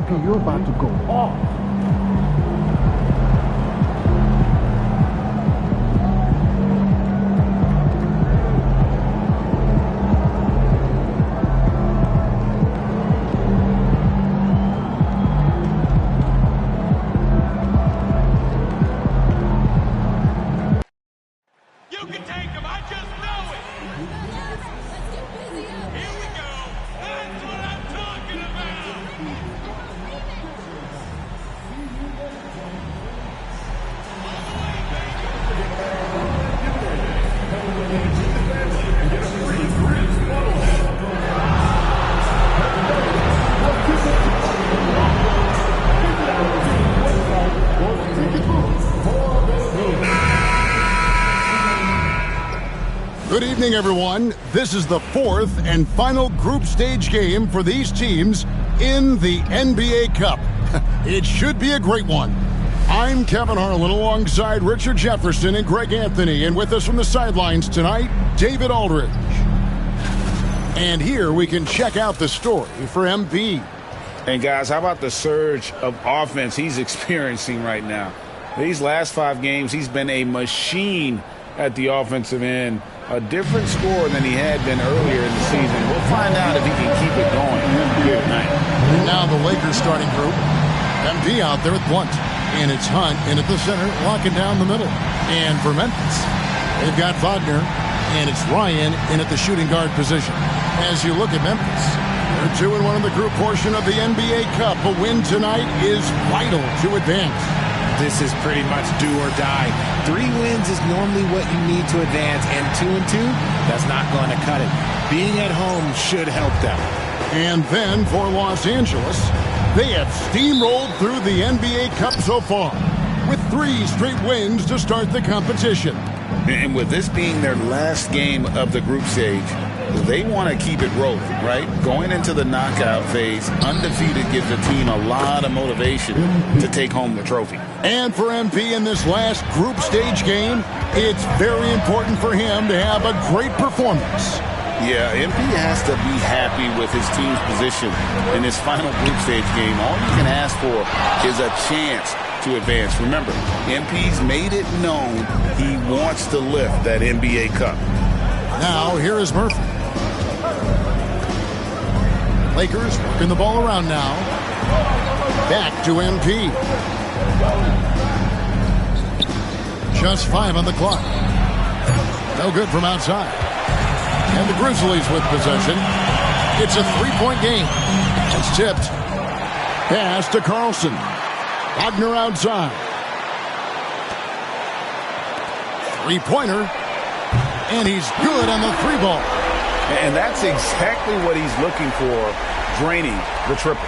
MP, you're about to go off. Good evening, everyone. This is the fourth and final group stage game for these teams in the NBA Cup. It should be a great one. I'm Kevin Harlan alongside Richard Jefferson and Greg Anthony, and with us from the sidelines tonight, David Aldridge. And here we can check out the story for MP. And guys, how about the surge of offense he's experiencing right now? These last 5 games, he's been a machine at the offensive end. A different score than he had been earlier in the season. We'll find out if he can keep it going here tonight. And now the Lakers starting group. MP out there with Blunt. And it's Hunt in at the center, locking down the middle. And for Memphis, they've got Wagner. And it's Ryan in at the shooting guard position. As you look at Memphis, they're 2-1 in the group portion of the NBA Cup. A win tonight is vital to advance. This is pretty much do or die. 3 wins is normally what you need to advance, and 2-2, that's not going to cut it. Being at home should help them. And then for Los Angeles, they have steamrolled through the NBA Cup so far, with 3 straight wins to start the competition. And with this being their last game of the group stage, they want to keep it rolling, right? Going into the knockout phase, undefeated gives the team a lot of motivation to take home the trophy. And for MP in this last group stage game, it's very important for him to have a great performance. Yeah, MP has to be happy with his team's position in this final group stage game. All you can ask for is a chance to advance. Remember, MP's made it known he wants to lift that NBA Cup. Now, here is Murphy. Lakers working the ball around now. Back to MP. Just 5 on the clock. No good from outside. And the Grizzlies with possession. It's a 3-point game. It's tipped. Pass to Carlson. Wagner outside. 3-pointer. And he's good on the 3 ball. And that's exactly what he's looking for, draining the triple.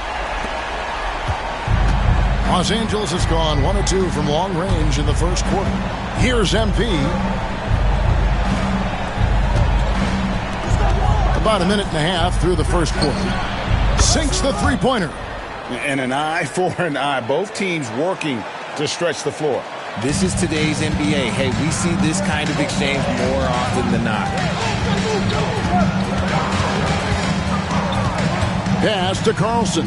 Los Angeles has gone 1 of 2 from long range in the first quarter. Here's MP. About a minute and a half through the first quarter. Sinks the 3-pointer. And an eye for an eye. Both teams working to stretch the floor. This is today's NBA. Hey, we see this kind of exchange more often than not. Pass to Carlson.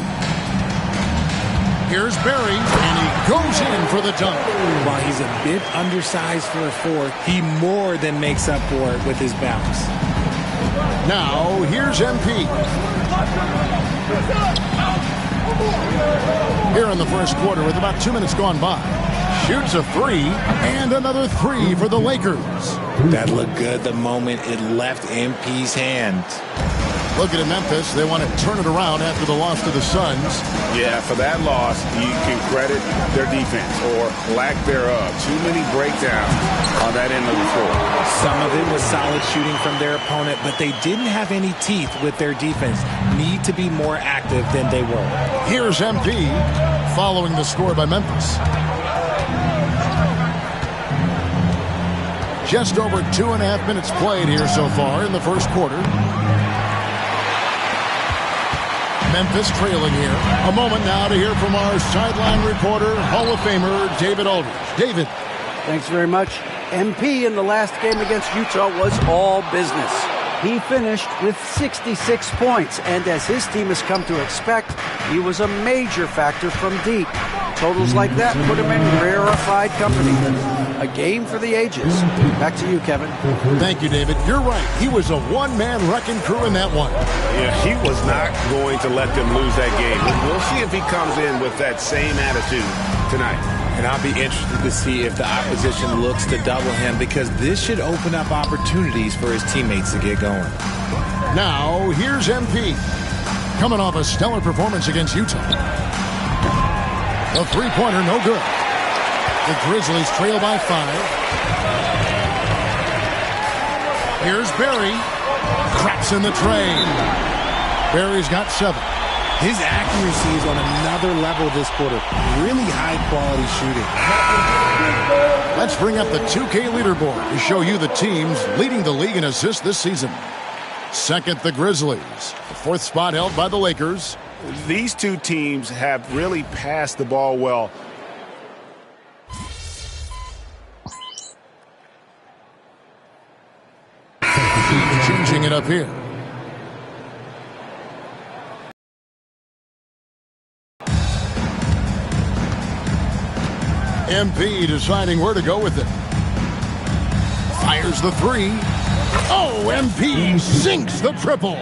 Here's Barry, and he goes in for the dunk. While he's a bit undersized for a 4, he more than makes up for it with his bounce. Now, here's MP. Here in the first quarter with about 2 minutes gone by. Shoots a 3, and another 3 for the Lakers. That looked good the moment it left MP's hand. Looking at Memphis, they want to turn it around after the loss to the Suns. Yeah, for that loss, you can credit their defense or lack thereof. Too many breakdowns on that end of the floor. Some of it was solid shooting from their opponent, but they didn't have any teeth with their defense. Need to be more active than they were. Here's MP following the score by Memphis. Just over 2.5 minutes played here so far in the first quarter. Memphis trailing here. A moment now to hear from our sideline reporter, Hall of Famer David Aldridge. David. Thanks very much. MP in the last game against Utah was all business. He finished with 66 points, and as his team has come to expect, he was a major factor from deep. Totals like that put him in rarefied company. A game for the ages. Back to you, Kevin. Thank you, David. You're right. He was a one-man wrecking crew in that one. Yeah, he was not going to let them lose that game. We'll see if he comes in with that same attitude tonight. And I'll be interested to see if the opposition looks to double him, because this should open up opportunities for his teammates to get going. Now, here's MP. Coming off a stellar performance against Utah. The three-pointer, no good. The Grizzlies trail by 5. Here's Barry. Craps in the tray. Barry's got 7. His accuracy is on another level this quarter. Really high-quality shooting. Let's bring up the 2K leaderboard to show you the teams leading the league in assists this season. Second, the Grizzlies. The 4th spot held by the Lakers. These two teams have really passed the ball well. Changing it up here. MP deciding where to go with it. Fires the 3. Oh, MP sinks the triple.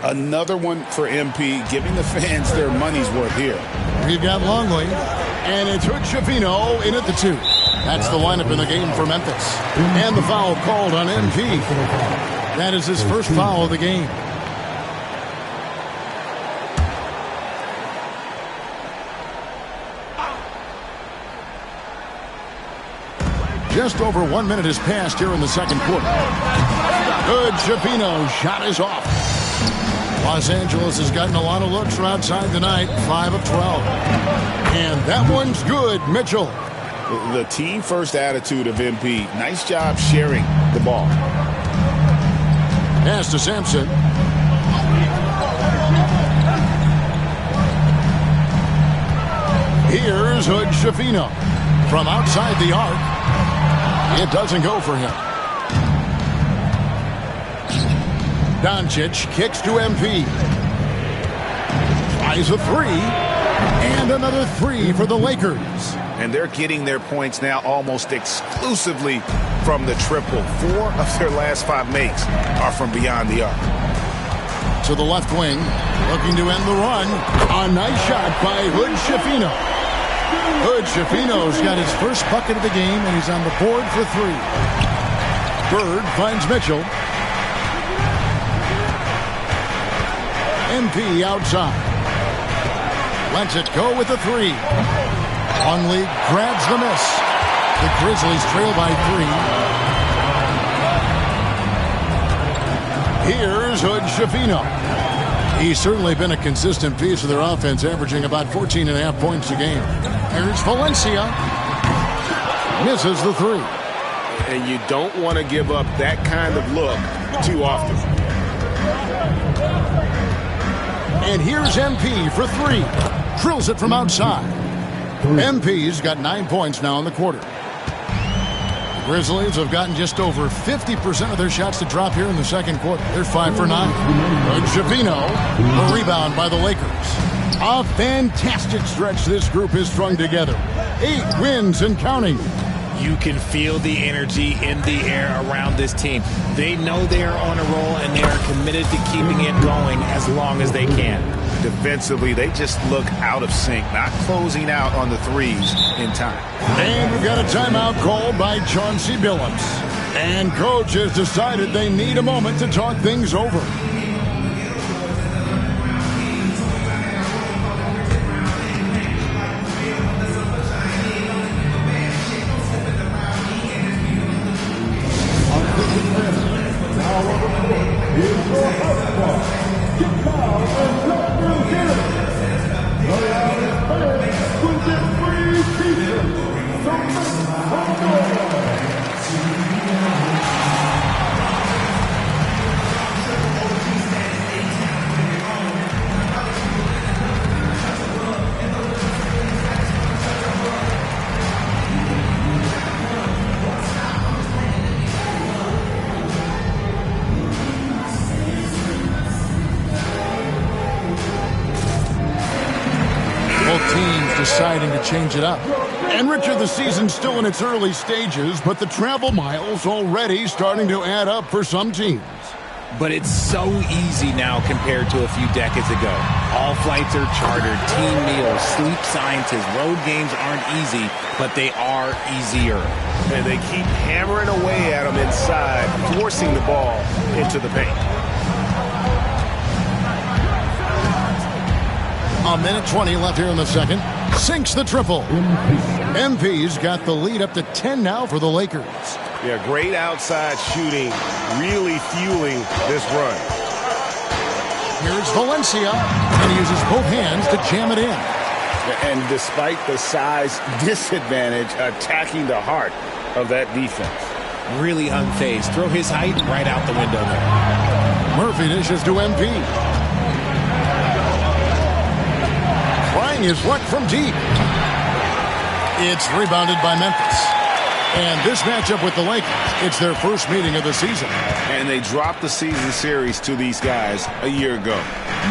Another one for MP, giving the fans their money's worth here. We've got Longley, and it's Hood Schifino in at the 2. That's the lineup in the game for Memphis. And the foul called on MP. That is his first foul of the game. Just over 1 minute has passed here in the second quarter. Good Schifino. Shot is off. Los Angeles has gotten a lot of looks from outside tonight. 5 of 12. And that one's good, Mitchell. The team-first attitude of MP. Nice job sharing the ball. Pass to Sampson. Here's Hood Schifino. From outside the arc. It doesn't go for him. Doncic kicks to MP. Tries a 3. And another 3 for the Lakers. And they're getting their points now almost exclusively from the triple. 4 of their last 5 makes are from beyond the arc. To the left wing, looking to end the run. A nice shot by Hood Schifino. Hood Schifino's got his first bucket of the game, and he's on the board for 3. Bird finds Mitchell. MP outside. Lets it go with a 3. Longley grabs the miss. The Grizzlies trail by 3. Here's Hood Schifino. He's certainly been a consistent piece of their offense, averaging about 14.5 points a game. Here's Valencia. Misses the 3. And you don't want to give up that kind of look too often. And here's MP for 3. Drills it from outside. MP's got 9 points now in the quarter. The Grizzlies have gotten just over 50% of their shots to drop here in the second quarter. They're 5 for 9. Hood Schifino, a rebound by the Lakers. A fantastic stretch this group has strung together. 8 wins and counting. You can feel the energy in the air around this team. They know they are on a roll, and they are committed to keeping it going as long as they can. Defensively, they just look out of sync, not closing out on the threes in time. And we've got a timeout called by Chauncey Billups. And coach has decided they need a moment to talk things over. deciding to change it up. And Richard, the season's still in its early stages, but the travel miles already starting to add up for some teams. But it's so easy now compared to a few decades ago. All flights are chartered, team meals, sleep sciences. Road games aren't easy, but they are easier. And they keep hammering away at them inside, forcing the ball into the paint. A minute 20 left here in the second. Sinks the triple. MP's got the lead up to 10 now for the Lakers. Yeah, great outside shooting, really fueling this run. Here's Valencia, and he uses both hands to jam it in. And despite the size disadvantage, attacking the heart of that defense. Really unfazed. Throw his height right out the window there. Murphy dishes to MP. Trying his luck from deep. It's rebounded by Memphis. And this matchup with the Lakers, it's their first meeting of the season. And they dropped the season series to these guys a year ago.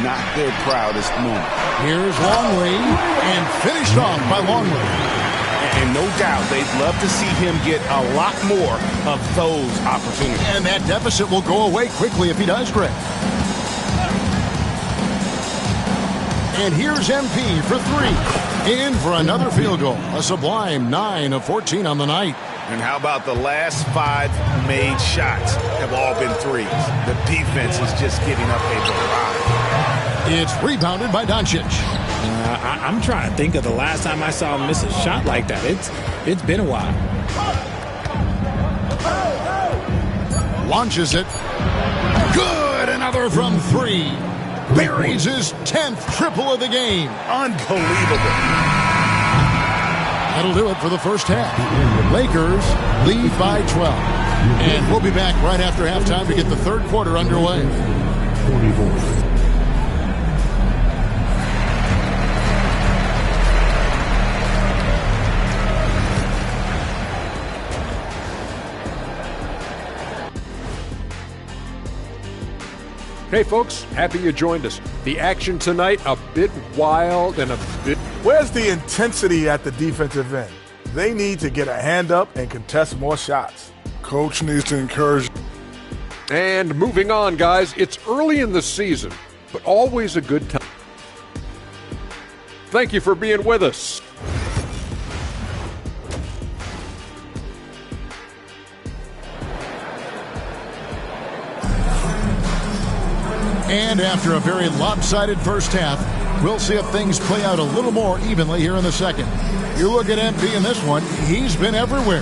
Not their proudest moment. Here's Longley, and finished off by Longley. And no doubt they'd love to see him get a lot more of those opportunities. And that deficit will go away quickly if he does, Greg. And here's MP for three. In for another field goal. A sublime 9 of 14 on the night. And how about the last 5 made shots have all been threes? The defense is just giving up a barrage. It's rebounded by Doncic. I'm trying to think of the last time I saw him miss a shot like that. It's been a while. Launches it. Good! Another from 3. Buries his 10th triple of the game. Unbelievable. That'll do it for the first half. Lakers lead by 12. And we'll be back right after halftime to get the third quarter underway. 44. Hey folks, happy you joined us. The action tonight, a bit wild and a bit... Where's the intensity at the defensive end? They need to get a hand up and contest more shots. Coach needs to encourage. And moving on, guys, it's early in the season, but always a good time. Thank you for being with us. And after a very lopsided first half, we'll see if things play out a little more evenly here in the second. You look at MP in this one, he's been everywhere.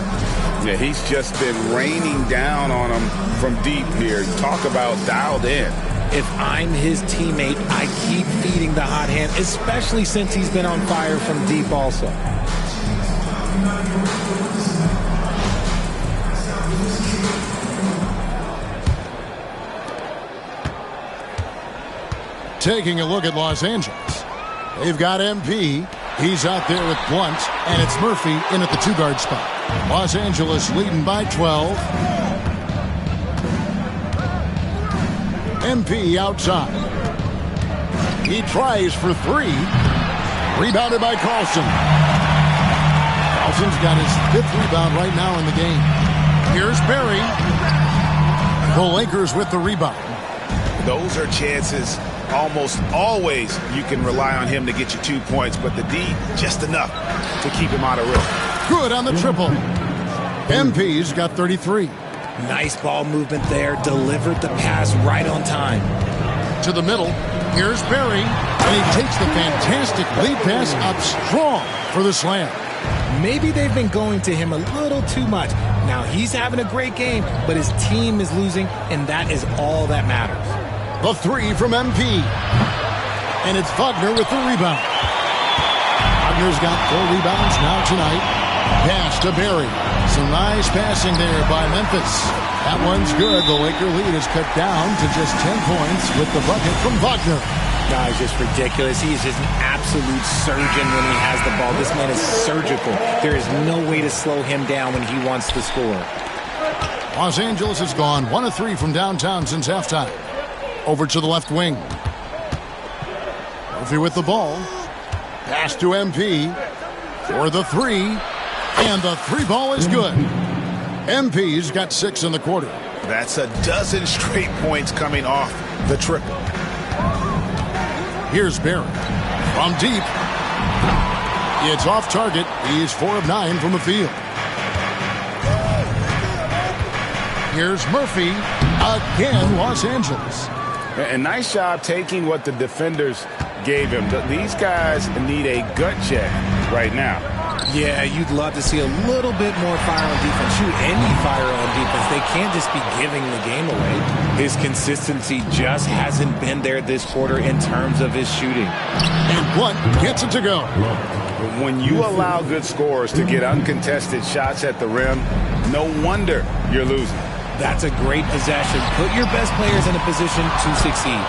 Yeah, he's just been raining down on him from deep here. Talk about dialed in. If I'm his teammate, I keep feeding the hot hand, especially since he's been on fire from deep also. Taking a look at Los Angeles. They've got MP. He's out there with Blunt, and it's Murphy in at the 2-guard spot. Los Angeles leading by 12. MP outside. He tries for 3. Rebounded by Carlson. Carlson's got his 5th rebound right now in the game. Here's Barry. The Lakers with the rebound. Those are chances. Almost always you can rely on him to get you 2 points, but the D, just enough to keep him out of room. Good on the triple. MP's got 33. Nice ball movement there. Delivered the pass right on time. To the middle. Here's Barry. And he takes the fantastic lead pass up strong for the slam. Maybe they've been going to him a little too much. Now he's having a great game, but his team is losing, and that is all that matters. The 3 from MP. And it's Wagner with the rebound. Wagner's got 4 rebounds now tonight. Pass to Barry. Some nice passing there by Memphis. That one's good. The Laker lead is cut down to just 10 points with the bucket from Wagner. Guys, just ridiculous. He is just an absolute surgeon when he has the ball. This man is surgical. There is no way to slow him down when he wants to score. Los Angeles has gone 1 of 3 from downtown since halftime. Over to the left wing. Murphy with the ball. Pass to MP for the three. And the three ball is good. MP's got 6 in the quarter. That's a dozen straight points coming off the triple. Here's Barry from deep. It's off target. He's 4 of 9 from the field. Here's Murphy. Again, Los Angeles. And nice job taking what the defenders gave him. These guys need a gut check right now. Yeah, you'd love to see a little bit more fire on defense. Shoot, any fire on defense. They can't just be giving the game away. His consistency just hasn't been there this quarter in terms of his shooting. And Blunt gets it to go. When you allow good scorers to get uncontested shots at the rim, no wonder you're losing. That's a great possession. Put your best players in a position to succeed.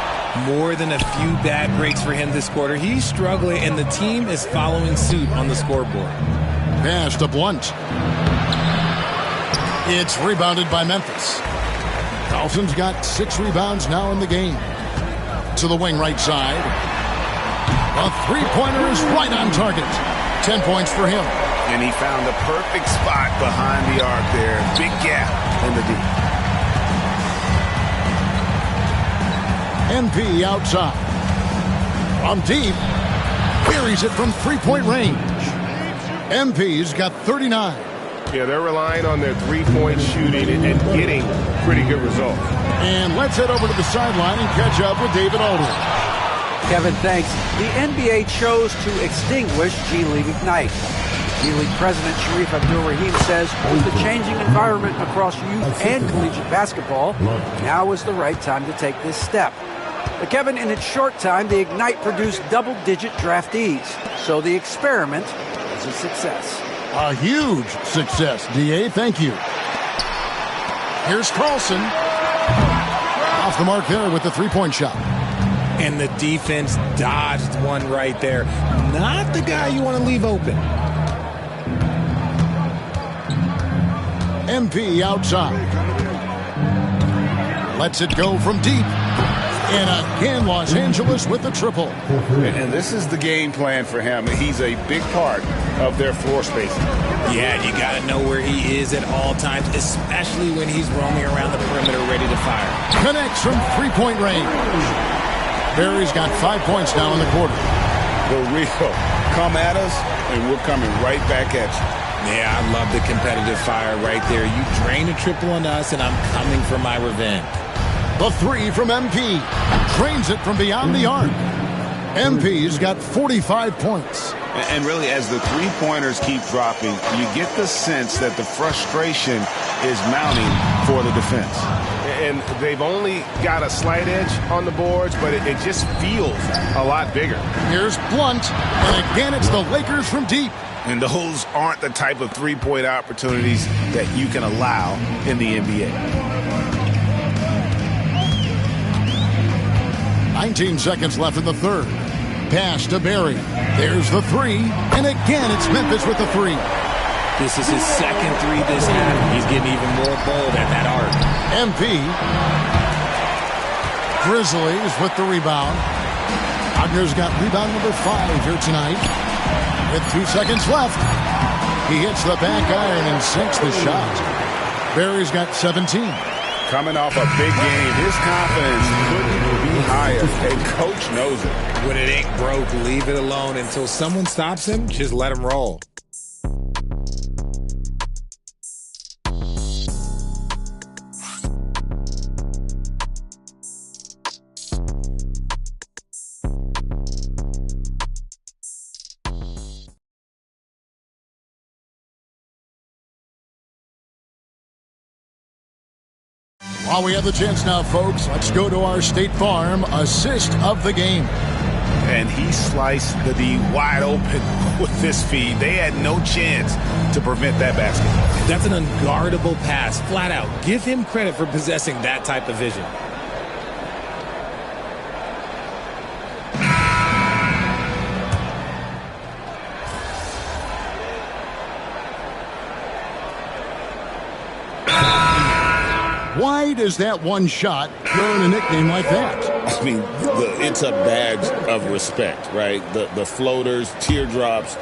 More than a few bad breaks for him this quarter. He's struggling, and the team is following suit on the scoreboard. Pass to Blunt. It's rebounded by Memphis. Carlson's got 6 rebounds now in the game. To the wing right side. A three-pointer is right on target. 10 points for him. And he found the perfect spot behind the arc there. Big gap in the deep. MP outside. From deep. Carries it from three-point range. MP's got 39. Yeah, they're relying on their three-point shooting and getting pretty good results. And let's head over to the sideline and catch up with David Aldridge. Kevin, thanks. The NBA chose to extinguish G League Ignite. G League President Sharif Abdul-Rahim says with the changing environment across youth and collegiate basketball, now is the right time to take this step. But Kevin, in its short time, the Ignite produced double-digit draftees, so the experiment was a success. A huge success, D.A. Thank you. Here's Carlson. Off the mark there with the three-point shot. And the defense dodged one right there. Not the guy you want to leave open. MP outside. Lets it go from deep. And again, Los Angeles with the triple. And this is the game plan for him. He's a big part of their floor spacing. Yeah, you got to know where he is at all times, especially when he's roaming around the perimeter ready to fire. Connects from three-point range. Barry's got 5 points now in the quarter. For real. Come at us, and we're coming right back at you. Yeah, I love the competitive fire right there. You drain a triple on us, and I'm coming for my revenge. The three from MP. Drains it from beyond the arc. MP's got 45 points. And really, as the three-pointers keep dropping, you get the sense that the frustration is mounting for the defense. And they've only got a slight edge on the boards, but it just feels a lot bigger. Here's Blunt, and again it's the Lakers from deep. And those aren't the type of three-point opportunities that you can allow in the NBA. 19 seconds left in the third. Pass to Barry. There's the three, and again it's Memphis with the three. This is his second three this half. He's getting even more bold at that arc. MP. Grizzlies with the rebound. Wagner's got rebound number 5 here tonight. With 2 seconds left, he hits the back iron and sinks the shot. Barry's got 17. Coming off a big game, his confidence couldn't be higher, and coach knows it. When it ain't broke, leave it alone. Until someone stops him, just let him roll. While we have the chance now, folks, let's go to our State Farm assist of the game. And he sliced the D wide open with this feed. They had no chance to prevent that basket. That's an unguardable pass, flat out. Give him credit for possessing that type of vision. Why does that one shot earn a nickname like that? I mean, it's a badge of respect, right? The floaters, teardrops,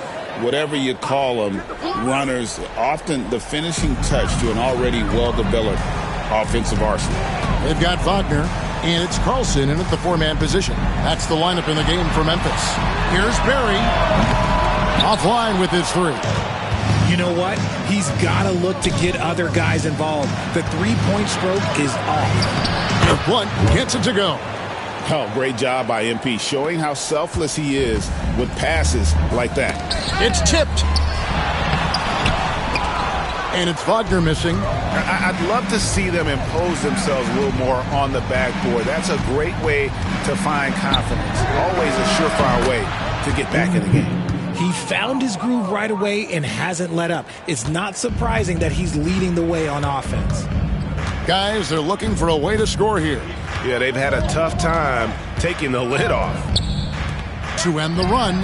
whatever you call them, runners, often the finishing touch to an already well-developed offensive arsenal. They've got Wagner, and it's Carlson in at the four-man position. That's the lineup in the game for Memphis. Here's Barry. Offline with his three. You know what? He's got to look to get other guys involved. The three-point stroke is off. Blunt gets it to go. Oh, great job by MP, showing how selfless he is with passes like that. It's tipped. And it's Wagner missing. I'd love to see them impose themselves a little more on the backboard. That's a great way to find confidence. Always a surefire way to get back in the game. He found his groove right away and hasn't let up. It's not surprising that he's leading the way on offense. Guys, they're looking for a way to score here. Yeah, they've had a tough time taking the lid off. To end the run,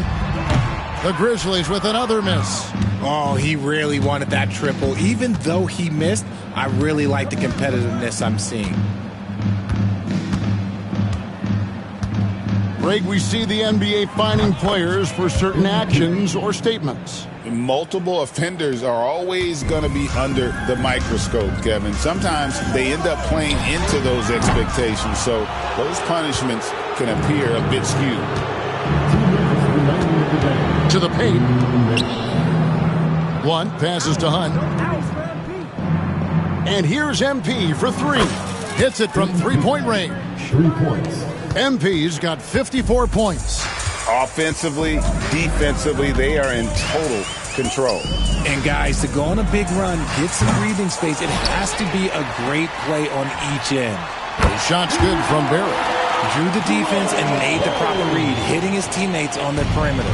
the Grizzlies with another miss. Oh, he really wanted that triple. Even though he missed, I really like the competitiveness I'm seeing. Greg, we see the NBA fining players for certain actions or statements. Multiple offenders are always going to be under the microscope, Kevin. Sometimes they end up playing into those expectations, so those punishments can appear a bit skewed. To the paint. Blunt passes to Hunt. And here's MP for three. Hits it from three-point range. 3 points. MP's got 54 points. Offensively, defensively, they are in total control. And guys, to go on a big run, get some breathing space, it has to be a great play on each end. The shot's good from Barrett. Drew the defense and made the proper read, hitting his teammates on the perimeter.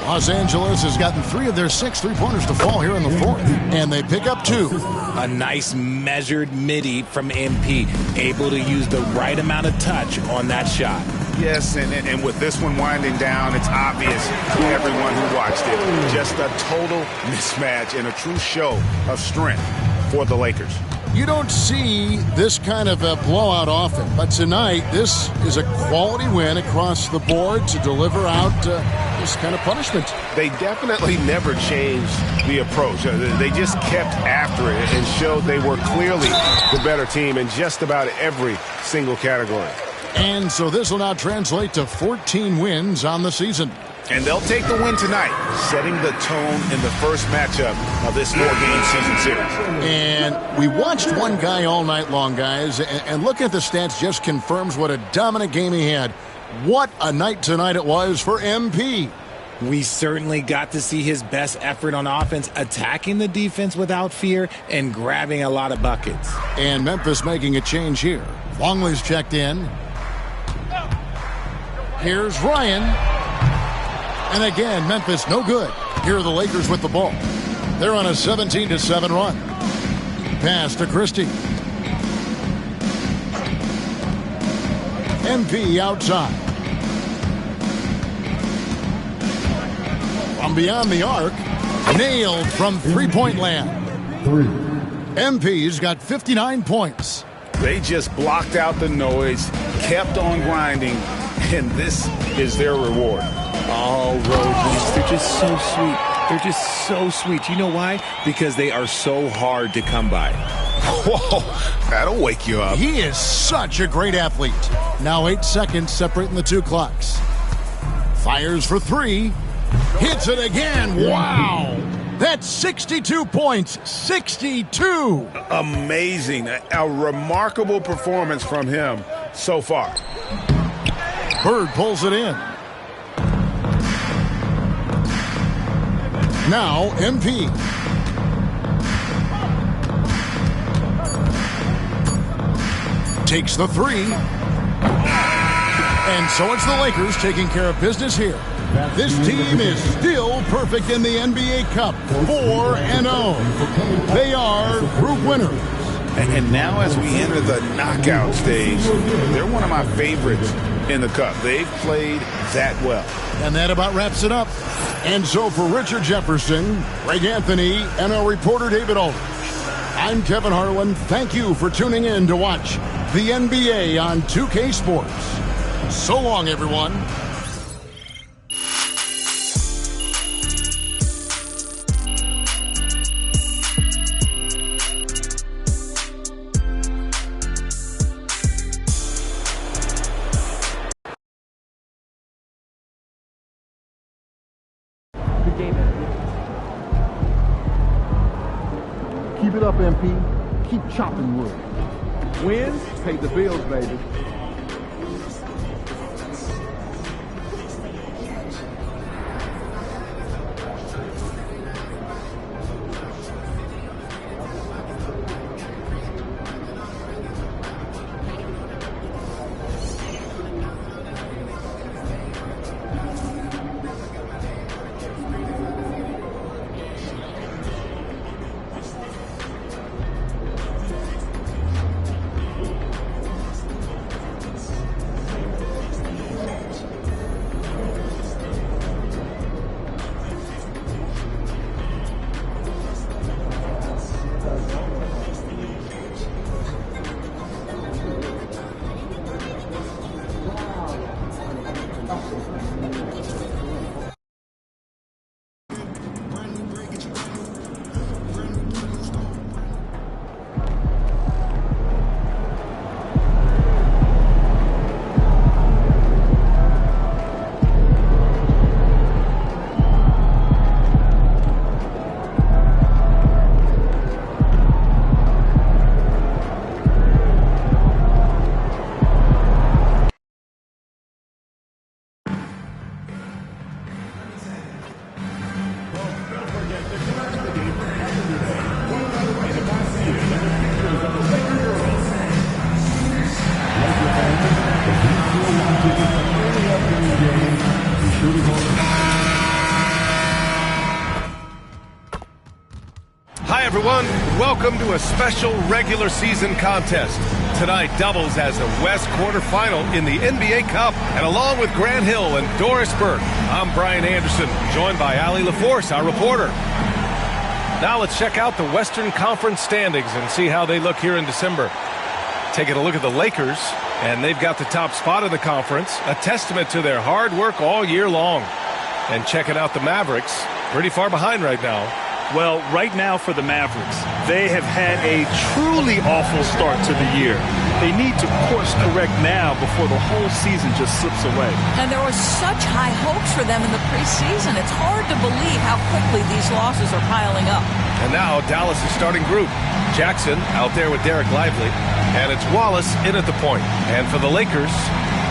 Los Angeles has gotten 3 of their 6 three-pointers to fall here in the fourth, and they pick up 2. A nice measured midi from MP, able to use the right amount of touch on that shot. Yes, and with this one winding down, it's obvious to everyone who watched it. Just a total mismatch and a true show of strength for the Lakers. You don't see this kind of a blowout often, but tonight this is a quality win across the board to deliver out this kind of punishment. They definitely never changed the approach. They just kept after it and showed they were clearly the better team in just about every single category. And so this will now translate to 14 wins on the season. And they'll take the win tonight, setting the tone in the first matchup of this 4-game season series. And we watched one guy all night long, guys, and look at the stats just confirms what a dominant game he had. What a night tonight it was for MP. We certainly got to see his best effort on offense, attacking the defense without fear and grabbing a lot of buckets. And Memphis making a change here. Longley's checked in. Here's Ryan. And again, Memphis no good. Here are the Lakers with the ball. They're on a 17-7 run. Pass to Christie. MP outside. From beyond the arc, nailed from three-point land. MP's got 59 points. They just blocked out the noise, kept on grinding, and this is their reward. Oh, road, they're just so sweet. They're just so sweet. You know why? Because they are so hard to come by. Whoa, that'll wake you up. He is such a great athlete. Now 8 seconds separating the 2 clocks. Fires for 3. Hits it again. Wow. That's 62 points. 62. Amazing. A remarkable performance from him so far. Bird pulls it in. Now MP. Takes the 3. And so it's the Lakers taking care of business here. This team is still perfect in the NBA Cup. 4-0. They are group winners. And now as we enter the knockout stage, they're one of my favorites in the Cup. They've played that well. And that about wraps it up. And so for Richard Jefferson, Greg Anthony, and our reporter David Aldridge, I'm Kevin Harlan. Thank you for tuning in to watch the NBA on 2K Sports. So long, everyone. Keep it up, MP. Keep chopping wood. Wins pay the bills, baby. Hi, everyone. Welcome to a special regular season contest. Tonight doubles as the West quarterfinal in the NBA Cup. And along with Grant Hill and Doris Burke, I'm Brian Anderson, joined by Allie LaForce, our reporter. Now let's check out the Western Conference standings and see how they look here in December. Taking a look at the Lakers, and they've got the top spot in the conference, a testament to their hard work all year long. And checking out the Mavericks, pretty far behind right now. Well, right now for the Mavericks, they have had a truly awful start to the year. They need to course correct now before the whole season just slips away. And there were such high hopes for them in the preseason. It's hard to believe how quickly these losses are piling up. And now Dallas' starting group. Jackson out there with Derek Lively. And it's Wallace in at the point. And for the Lakers,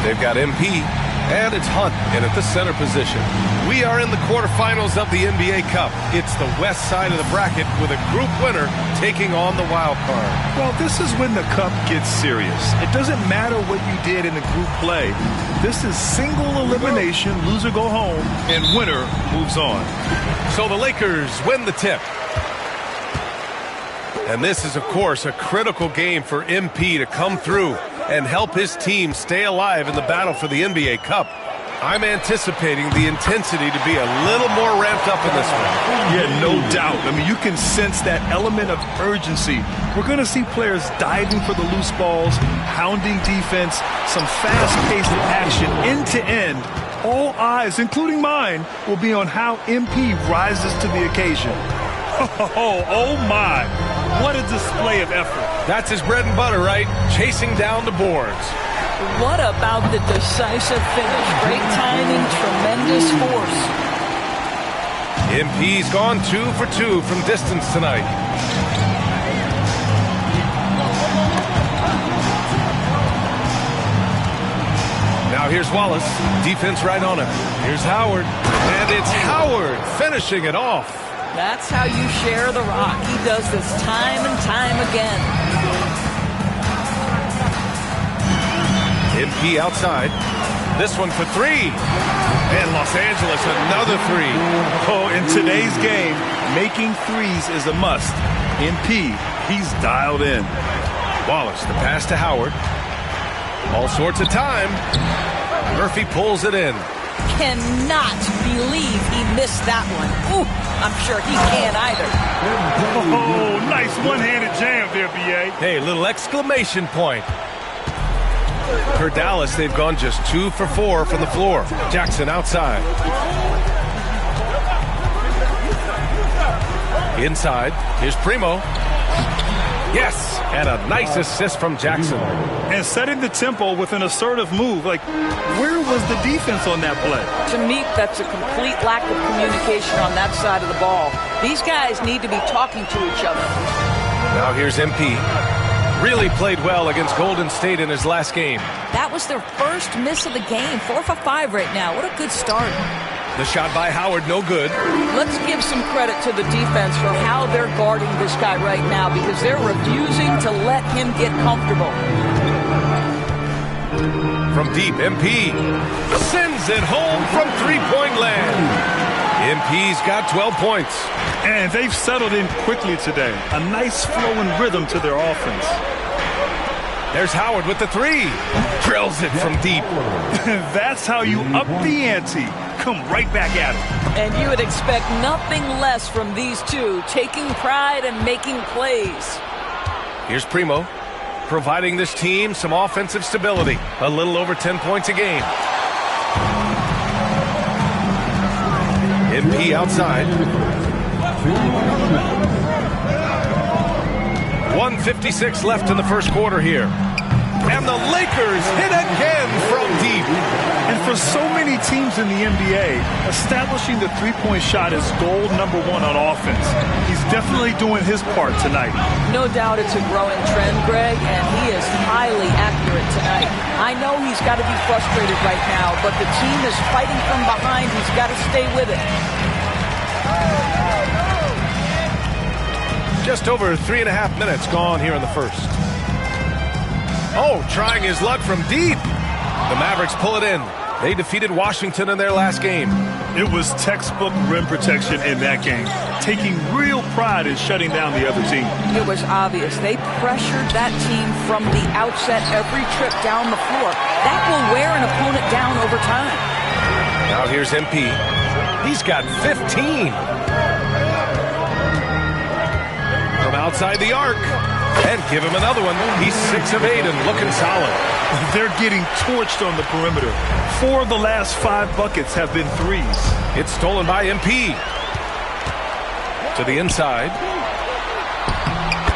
they've got MP. And it's Hunt in at the center position. We are in the quarterfinals of the NBA Cup. It's the west side of the bracket with a group winner taking on the wild card. Well, this is when the Cup gets serious. It doesn't matter what you did in the group play. This is single elimination, loser go home, and winner moves on. So the Lakers win the tip. And this is, of course, a critical game for MP to come through and help his team stay alive in the battle for the NBA Cup. I'm anticipating the intensity to be a little more ramped up in this one. Yeah, no doubt. I mean, you can sense that element of urgency. We're going to see players diving for the loose balls, hounding defense, some fast-paced action end to end. All eyes, including mine, will be on how MP rises to the occasion. Oh my. What a display of effort. That's his bread and butter, right? Chasing down the boards. What about the decisive finish? Great timing, tremendous force. MP's gone 2 for 2 from distance tonight. Now here's Wallace. Defense right on him. Here's Howard. And it's Howard finishing it off. That's how you share the rock. He does this time and time again. MP outside. This one for 3. And Los Angeles, another 3. Oh, in today's game, making threes is a must. MP, he's dialed in. Wallace, the pass to Howard. All sorts of time. Murphy pulls it in. Cannot believe he missed that one. Ooh, I'm sure he can't either. Oh, nice one-handed jam there, B.A. Hey, little exclamation point. For Dallas, they've gone just 2 for 4 from the floor. Jackson outside. Inside, here's Primo. Yes, and a nice assist from Jackson. And setting the tempo with an assertive move. Like, where was the defense on that play? To me, that's a complete lack of communication on that side of the ball. These guys need to be talking to each other. Now here's MP. Really played well against Golden State in his last game. That was their first miss of the game. 4 for 5 right now. What a good start. The shot by Howard, no good. Let's give some credit to the defense for how they're guarding this guy right now, because they're refusing to let him get comfortable. From deep, MP sends it home from three-point land. MP's got 12 points. And they've settled in quickly today. A nice flow and rhythm to their offense. There's Howard with the 3. Drills it from deep. That's how you up the ante. Come right back at him. And you would expect nothing less from these two, taking pride and making plays. Here's Primo, providing this team some offensive stability. A little over 10 points a game. MP outside. 1:56 left in the first quarter here. And the Lakers hit again from deep. And for so many teams in the NBA, establishing the three-point shot is goal number 1 on offense. He's definitely doing his part tonight. No doubt it's a growing trend, Greg, and he is highly accurate tonight. I know he's got to be frustrated right now, but the team is fighting from behind. He's got to stay with it. Just over 3.5 minutes gone here in the first. Oh, trying his luck from deep. The Mavericks pull it in. They defeated Washington in their last game. It was textbook rim protection in that game, taking real pride in shutting down the other team. It was obvious. They pressured that team from the outset every trip down the floor. That will wear an opponent down over time. Now here's MP. He's got 15. From outside the arc. And give him another one. He's 6 of 8 and looking solid. They're getting torched on the perimeter. 4 of the last 5 buckets have been threes. It's stolen by MP. To the inside.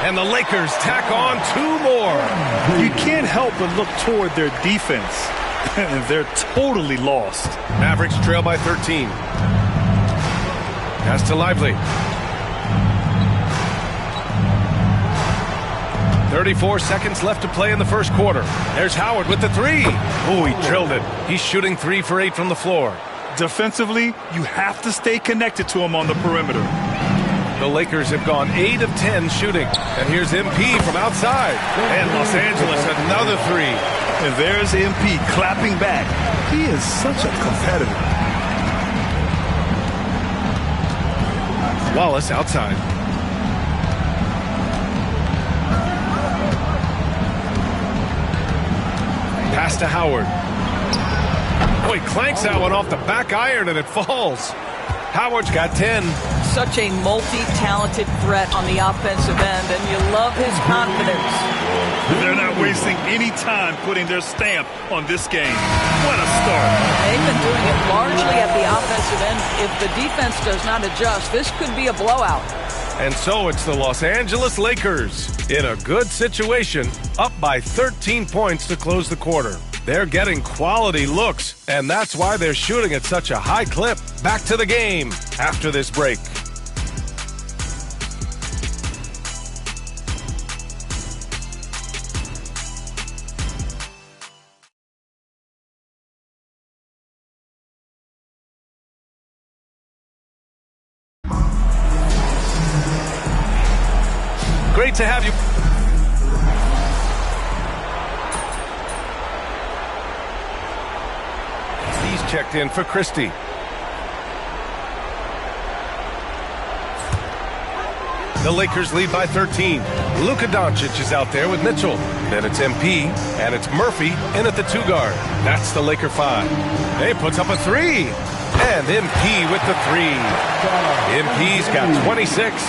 And the Lakers tack on 2 more. You can't help but look toward their defense. They're totally lost. Mavericks trail by 13. Pass to Lively. 34 seconds left to play in the first quarter. There's Howard with the 3. Oh, he drilled it. He's shooting 3 for 8 from the floor. Defensively, you have to stay connected to him on the perimeter. The Lakers have gone 8 of 10 shooting. And here's MP from outside. And Los Angeles another 3. And there's MP clapping back. He is such a competitor. Wallace outside. Pass to Howard. Oh, he clanks that one off the back iron and it falls. Howard's got 10. Such a multi-talented threat on the offensive end, and you love his confidence. They're not wasting any time putting their stamp on this game. What a start. They've been doing it largely at the offensive end. If the defense does not adjust, this could be a blowout. And so it's the Los Angeles Lakers in a good situation, up by 13 points to close the quarter. They're getting quality looks, and that's why they're shooting at such a high clip. Back to the game after this break. Great to have you. He's checked in for Christie. The Lakers lead by 13. Luka Doncic is out there with Mitchell. Then it's MP, and it's Murphy in at the 2 guard. That's the Laker 5. He puts up a 3. And MP with the 3. MP's got 26.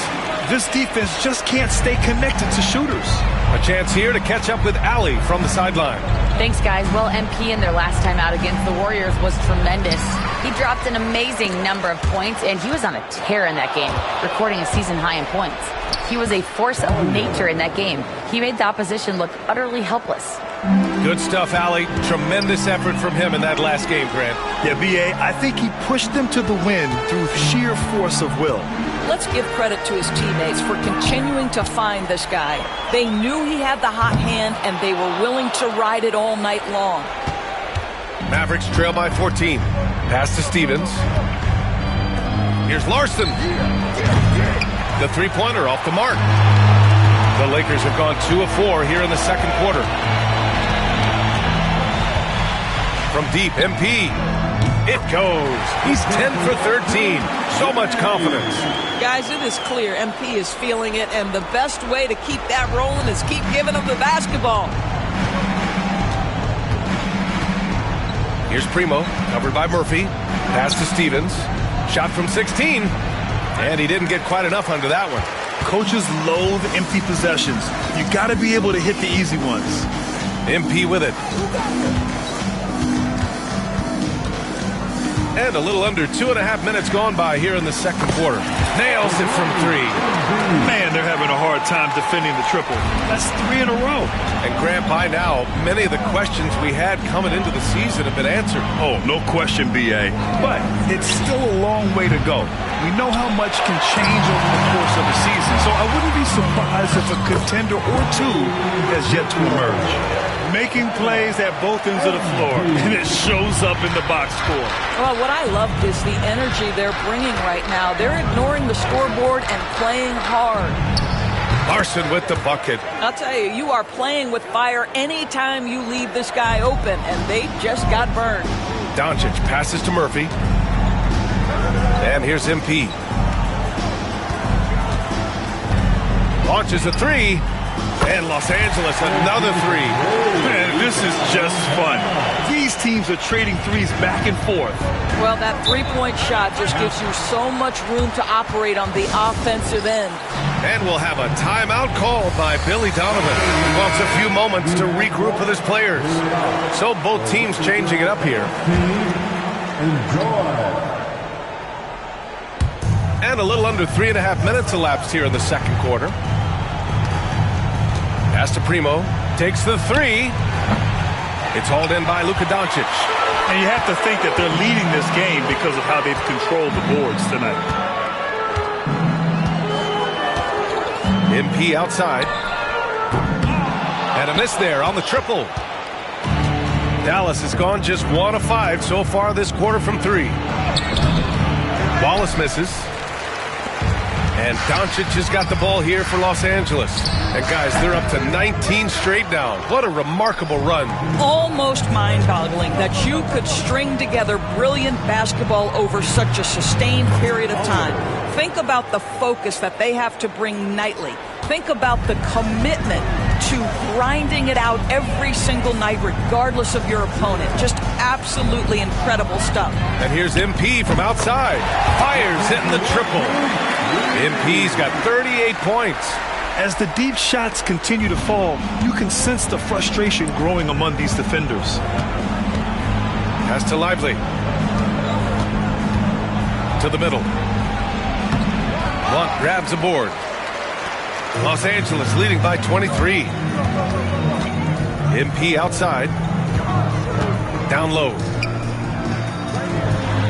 This defense just can't stay connected to shooters. A chance here to catch up with Allie from the sideline. Thanks, guys. Well, MP in their last time out against the Warriors was tremendous. He dropped an amazing number of points, and he was on a tear in that game, recording a season high in points. He was a force of nature in that game. He made the opposition look utterly helpless. Good stuff, Allie. Tremendous effort from him in that last game, Grant. Yeah, B.A., I think he pushed them to the win through sheer force of will. Let's give credit to his teammates for continuing to find this guy. They knew he had the hot hand, and they were willing to ride it all night long. Mavericks trail by 14. Pass to Stevens. Here's Larson. The three-pointer off the mark. The Lakers have gone 2 of 4 here in the second quarter. From deep, MP. It goes. He's 10 for 13. So much confidence. Guys, it is clear MP is feeling it, and the best way to keep that rolling is keep giving him the basketball. Here's Primo, covered by Murphy. Pass to Stevens. Shot from 16. And he didn't get quite enough under that one. Coaches loathe empty possessions. You got to be able to hit the easy ones. MP with it. And a little under 2.5 minutes gone by here in the second quarter. Nails it from 3. Man, they're having a hard time defending the triple. That's 3 in a row. And Grant, by now, many of the questions we had coming into the season have been answered. Oh, no question, B.A. But it's still a long way to go. We know how much can change over the course of a season, so I wouldn't be surprised if a contender or two has yet to emerge. Making plays at both ends of the floor, and it shows up in the box score. Well, what I love is the energy they're bringing right now. They're ignoring the scoreboard and playing hard. Larson with the bucket. I'll tell you, you are playing with fire anytime you leave this guy open, and they just got burned. Doncic passes to Murphy. And here's MP. Launches a 3. And Los Angeles, another 3. Man, this is just fun. These teams are trading threes back and forth. Well, that three-point shot just gives you so much room to operate on the offensive end. And we'll have a timeout called by Billy Donovan. He wants a few moments to regroup with his players. So both teams changing it up here. And a little under 3.5 minutes elapsed here in the second quarter. Pass to Primo. Takes the 3. It's hauled in by Luka Doncic. And you have to think that they're leading this game because of how they've controlled the boards tonight. MP outside. And a miss there on the triple. Dallas has gone just 1 of 5 so far this quarter from 3. Wallace misses. And Doncic has got the ball here for Los Angeles. And guys, they're up to 19 straight now. What a remarkable run. Almost mind-boggling that you could string together brilliant basketball over such a sustained period of time. Think about the focus that they have to bring nightly. Think about the commitment to grinding it out every single night, regardless of your opponent. Just absolutely incredible stuff. And here's MP from outside. Fires, hitting the triple. MP's got 38 points. As the deep shots continue to fall, you can sense the frustration growing among these defenders. Pass to Lively. To the middle. Blunt grabs a board. Los Angeles leading by 23. MP outside. Down low.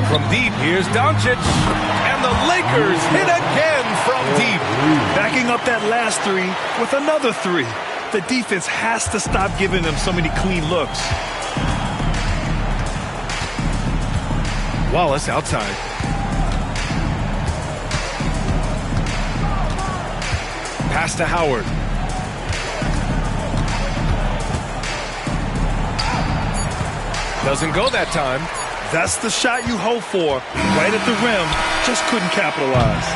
From deep, here's Doncic. And the Lakers hit again from deep. Backing up that last 3 with another 3. The defense has to stop giving them so many clean looks. Wallace outside. Pass to Howard. Doesn't go that time. That's the shot you hope for. Right at the rim, just couldn't capitalize.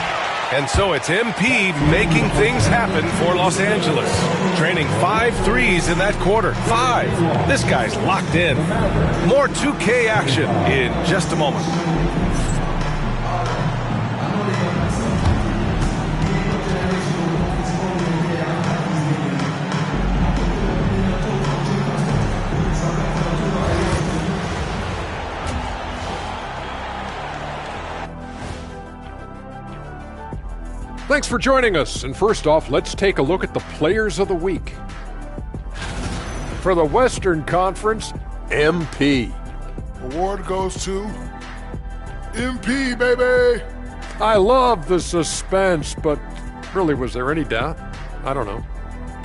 And so it's MP making things happen for Los Angeles. Training 5 threes in that quarter. 5. This guy's locked in. More 2K action in just a moment. Thanks for joining us. And first off, let's take a look at the Players of the Week. For the Western Conference, MP. Award goes to MP, baby. I love the suspense, but really, was there any doubt? I don't know.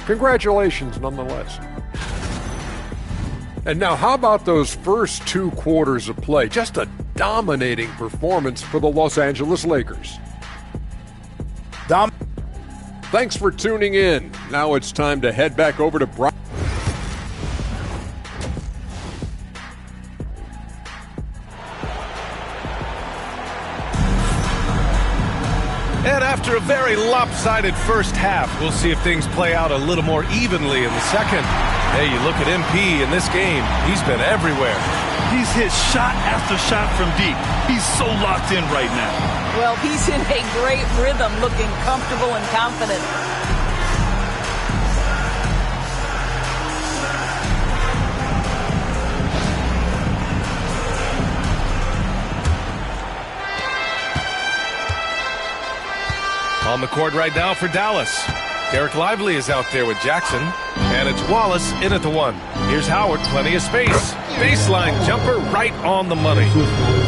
Congratulations, nonetheless. And now, how about those first 2 quarters of play? Just a dominating performance for the Los Angeles Lakers. Thanks for tuning in. Now it's time to head back over to Brian. And after a very lopsided first half, we'll see if things play out a little more evenly in the second. Hey, you look at MP in this game, he's been everywhere. He's hit shot after shot from deep. He's so locked in right now. Well, he's in a great rhythm, looking comfortable and confident. On the court right now for Dallas. Derek Lively is out there with Jackson. And it's Wallace in at the 1. Here's Howard, plenty of space. Baseline jumper right on the money.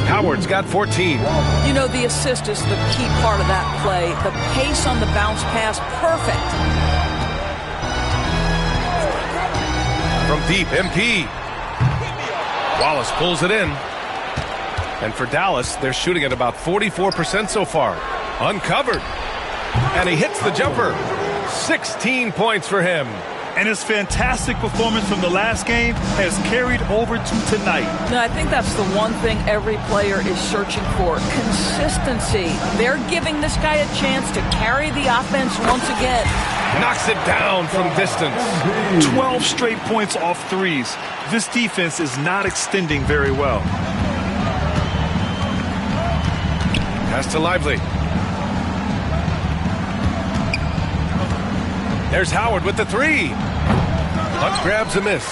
Howard's got 14. You know, the assist is the key part of that play. The pace on the bounce pass, perfect. From deep, MP. Wallace pulls it in. And for Dallas, they're shooting at about 44% so far. Uncovered. And he hits the jumper. 16 points for him. And his fantastic performance from the last game has carried over to tonight. No, I think that's the one thing every player is searching for. Consistency. They're giving this guy a chance to carry the offense once again. Knocks it down from distance. 12 straight points off threes. This defense is not extending very well. Pass to Lively. There's Howard with the 3. Hunt grabs a miss.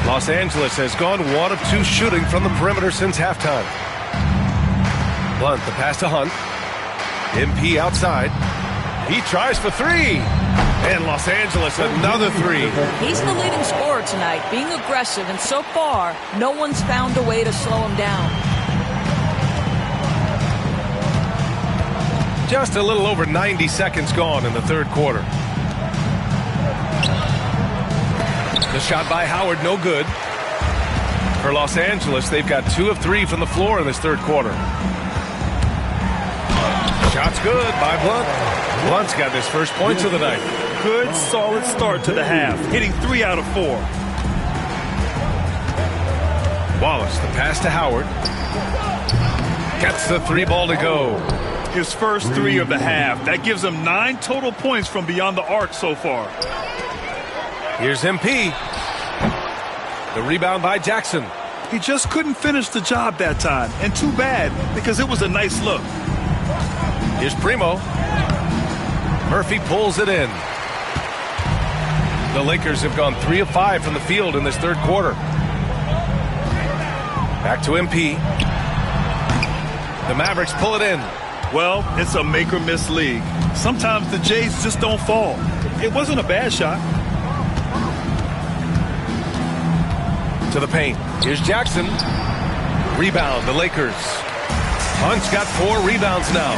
Los Angeles has gone 1 of 2 shooting from the perimeter since halftime. Blunt, the pass to Hunt. MP outside. He tries for 3. And Los Angeles another 3. He's the leading scorer tonight, being aggressive, and so far, no one's found a way to slow him down. Just a little over 90 seconds gone in the third quarter. The shot by Howard, no good. For Los Angeles, they've got 2 of 3 from the floor in this third quarter. Shot's good by Blunt. Blunt's got his first points of the night. Good, solid start to the half, hitting 3 out of 4. Wallace, the pass to Howard. Gets the 3 ball to go. His first 3 of the half. That gives him 9 total points from beyond the arc so far. Here's MP. The rebound by Jackson. He just couldn't finish the job that time. And too bad, because it was a nice look. Here's Primo. Murphy pulls it in. The Lakers have gone 3 of 5 from the field in this third quarter. Back to MP. The Mavericks pull it in. Well, it's a make-or-miss league. Sometimes the Jays just don't fall. It wasn't a bad shot. To the paint. Here's Jackson. Rebound, the Lakers. Hunt's got 4 rebounds now.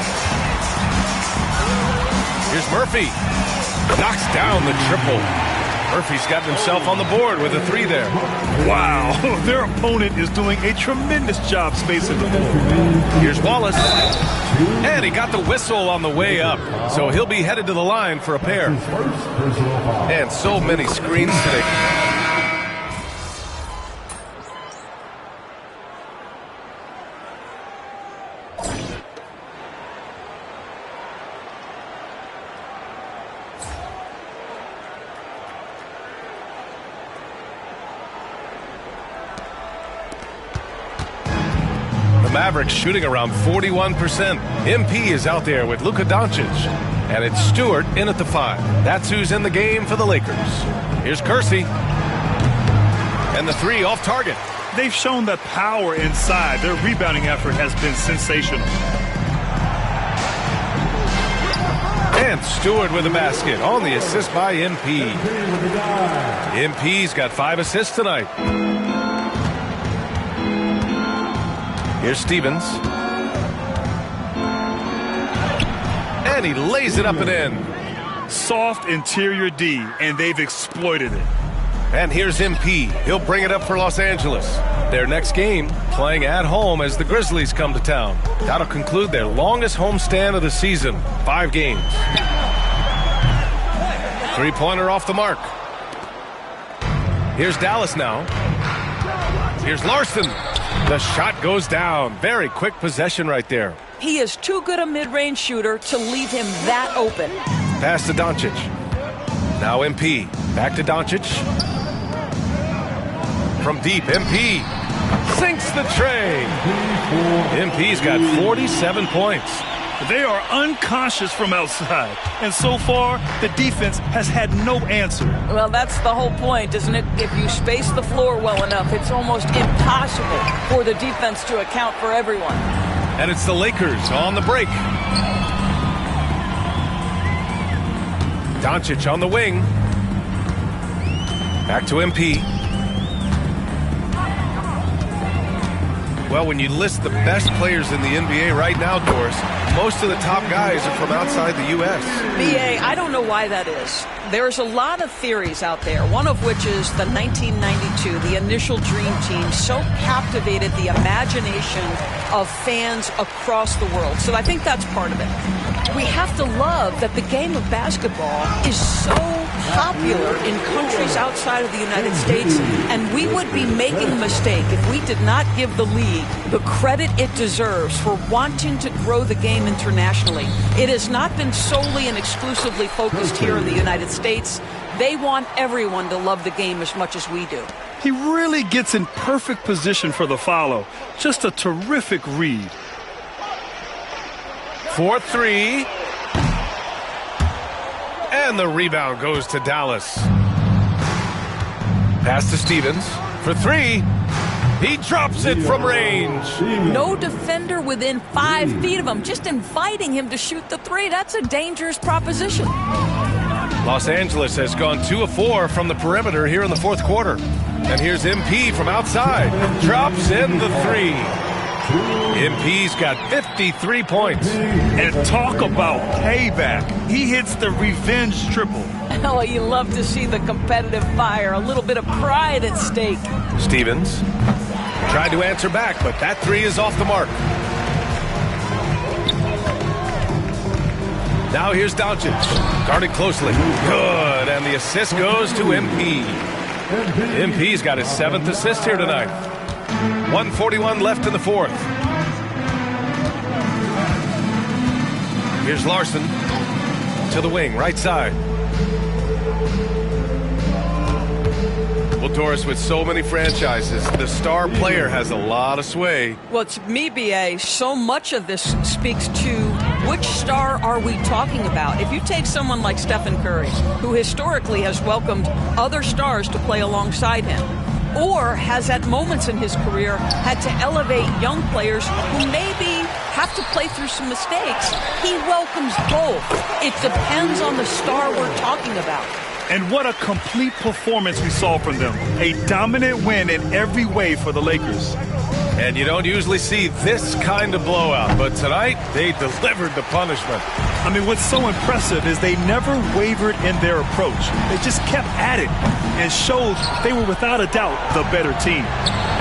Here's Murphy. Knocks down the triple. Murphy's got himself on the board with a 3 there. Wow, their opponent is doing a tremendous job spacing the floor. Here's Wallace. And he got the whistle on the way up. So he'll be headed to the line for a pair. And so many screens today. Mavericks shooting around 41%. MP is out there with Luka Doncic. And it's Stewart in at the 5. That's who's in the game for the Lakers. Here's Kersey. And the 3 off target. They've shown that power inside. Their rebounding effort has been sensational. Grant Stewart with a basket on the assist by MP. MP's got 5 assists tonight. Here's Stevens. And he lays it up and in. Soft interior D, and they've exploited it. And here's MP. He'll bring it up for Los Angeles. Their next game, playing at home as the Grizzlies come to town. That'll conclude their longest homestand of the season, 5 games. 3-pointer off the mark. Here's Dallas now. Here's Larson. The shot goes down. Very quick possession right there. He is too good a mid-range shooter to leave him that open. Pass to Doncic. Now MP. Back to Doncic. From deep, MP sinks the tray. MP's got 47 points. They are unconscious from outside, and so far, the defense has had no answer. Well, that's the whole point, isn't it? If you space the floor well enough, it's almost impossible for the defense to account for everyone. And it's the Lakers on the break. Doncic on the wing. Back to MP. Well, when you list the best players in the NBA right now, Doris, most of the top guys are from outside the U.S. BA, I don't know why that is. There's a lot of theories out there, one of which is the 1992, the initial Dream Team, so captivated the imagination of fans across the world. So I think that's part of it. We have to love that the game of basketball is so popular in countries outside of the United States, and we would be making a mistake if we did not give the league the credit it deserves for wanting to grow the game internationally. It has not been solely and exclusively focused here in the United States. They want everyone to love the game as much as we do. He really gets in perfect position for the follow. Just a terrific read. 4-3. And the rebound goes to Dallas. Pass to Stevens for 3. He drops it from range. No defender within 5 feet of him, just inviting him to shoot the 3. That's a dangerous proposition. Los Angeles has gone 2 of 4 from the perimeter here in the fourth quarter. And here's MP from outside. Drops in the 3. MP's got 53 points. And talk about payback. He hits the revenge triple. Oh, you love to see the competitive fire. A little bit of pride at stake. Stevens tried to answer back, but that 3 is off the mark. Now here's Doncic. Guarded closely. Good. And the assist goes to MP. MP's got his 7th assist here tonight. 1:41 left in the fourth. Here's Larson to the wing, right side. Well, Doris, with so many franchises, the star player has a lot of sway. Well, to me, BA, so much of this speaks to which star are we talking about? If you take someone like Stephen Curry, who historically has welcomed other stars to play alongside him, or has at moments in his career had to elevate young players who maybe have to play through some mistakes, he welcomes both. It depends on the star we're talking about. And what a complete performance we saw from them. A dominant win in every way for the Lakers. And you don't usually see this kind of blowout, but tonight they delivered the punishment. I mean, what's so impressive is they never wavered in their approach. They just kept at it and showed they were without a doubt the better team.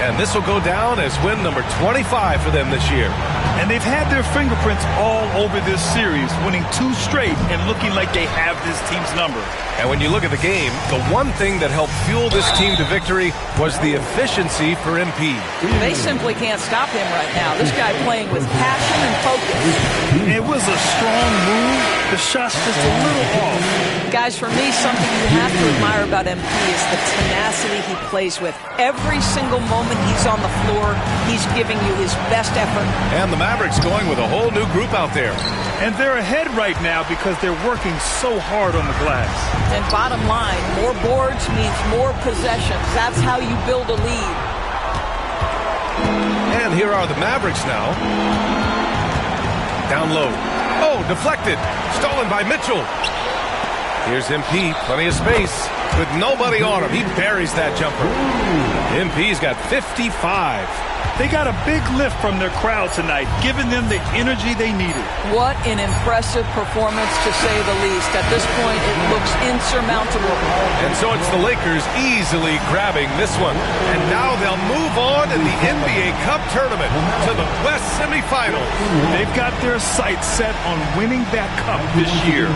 And this will go down as win number 25 for them this year. And they've had their fingerprints all over this series, winning 2 straight and looking like they have this team's number. And when you look at the game, the one thing that helped fuel this team to victory was the efficiency for MP. They simply can't stop him right now. This guy playing with passion and focus. It was a strong move. The shot's just a little off. Guys, for me, something you have to admire about MP is the tenacity he plays with. Every single moment he's on the floor, he's giving you his best effort. And the Mavericks going with a whole new group out there. And they're ahead right now because they're working so hard on the glass. And bottom line, more boards means more possessions. That's how you build a lead. And here are the Mavericks now. Down low. Oh, deflected. Stolen by Mitchell. Here's MP. Plenty of space. With nobody on him, he buries that jumper. MP's got 55. They got a big lift from their crowd tonight, giving them the energy they needed. What an impressive performance, to say the least. At this point, it looks insurmountable. And so it's the Lakers easily grabbing this one. And now they'll move on in the NBA Cup tournament to the West semifinals. They've got their sights set on winning that cup this year.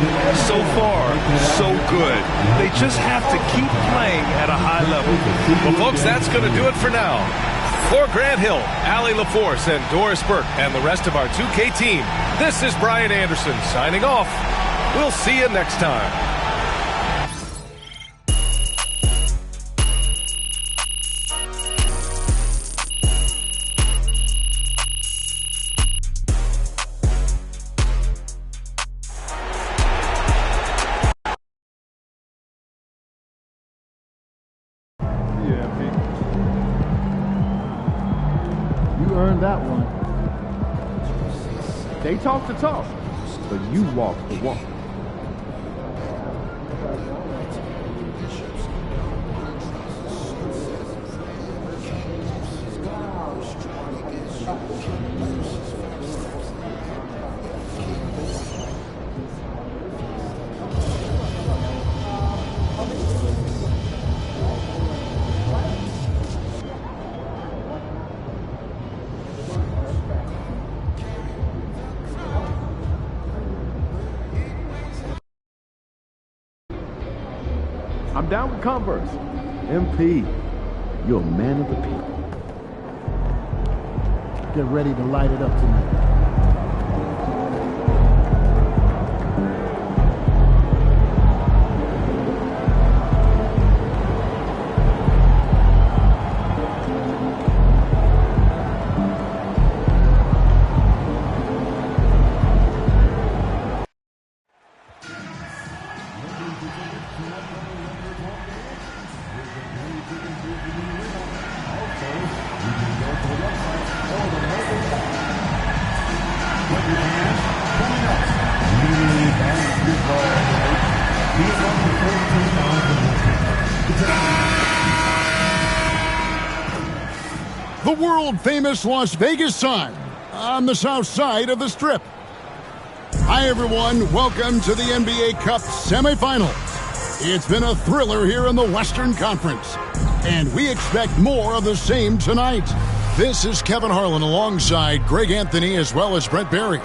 So far, so good. They just have to keep playing at a high level. Well, folks, that's going to do it for now. For Grant Hill, Allie LaForce, and Doris Burke, and the rest of our 2K team, this is Brian Anderson signing off. We'll see you next time. Earned that one. They talk the talk, but you walk the walk. I'm down with Converse. MP, you're a man of the people. Get ready to light it up tonight. The world-famous Las Vegas sign on the south side of the Strip. Hi, everyone. Welcome to the NBA Cup semifinals. It's been a thriller here in the Western Conference, and we expect more of the same tonight. This is Kevin Harlan alongside Greg Anthony as well as Brent Barry.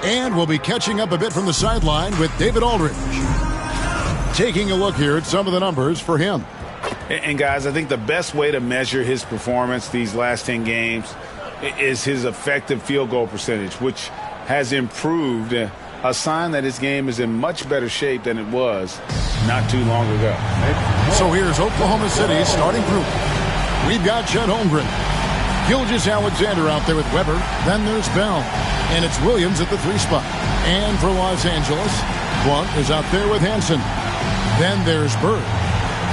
And we'll be catching up a bit from the sideline with David Aldridge. Taking a look here at some of the numbers for him. And guys, I think the best way to measure his performance these last 10 games is his effective field goal percentage, which has improved, a sign that his game is in much better shape than it was not too long ago. So here's Oklahoma City's starting group. We've got Chet Holmgren, Gilgeous-Alexander out there with Weber. Then there's Bell, and it's Williams at the 3 spot. And for Los Angeles, Blount is out there with Hansen. Then there's Bird.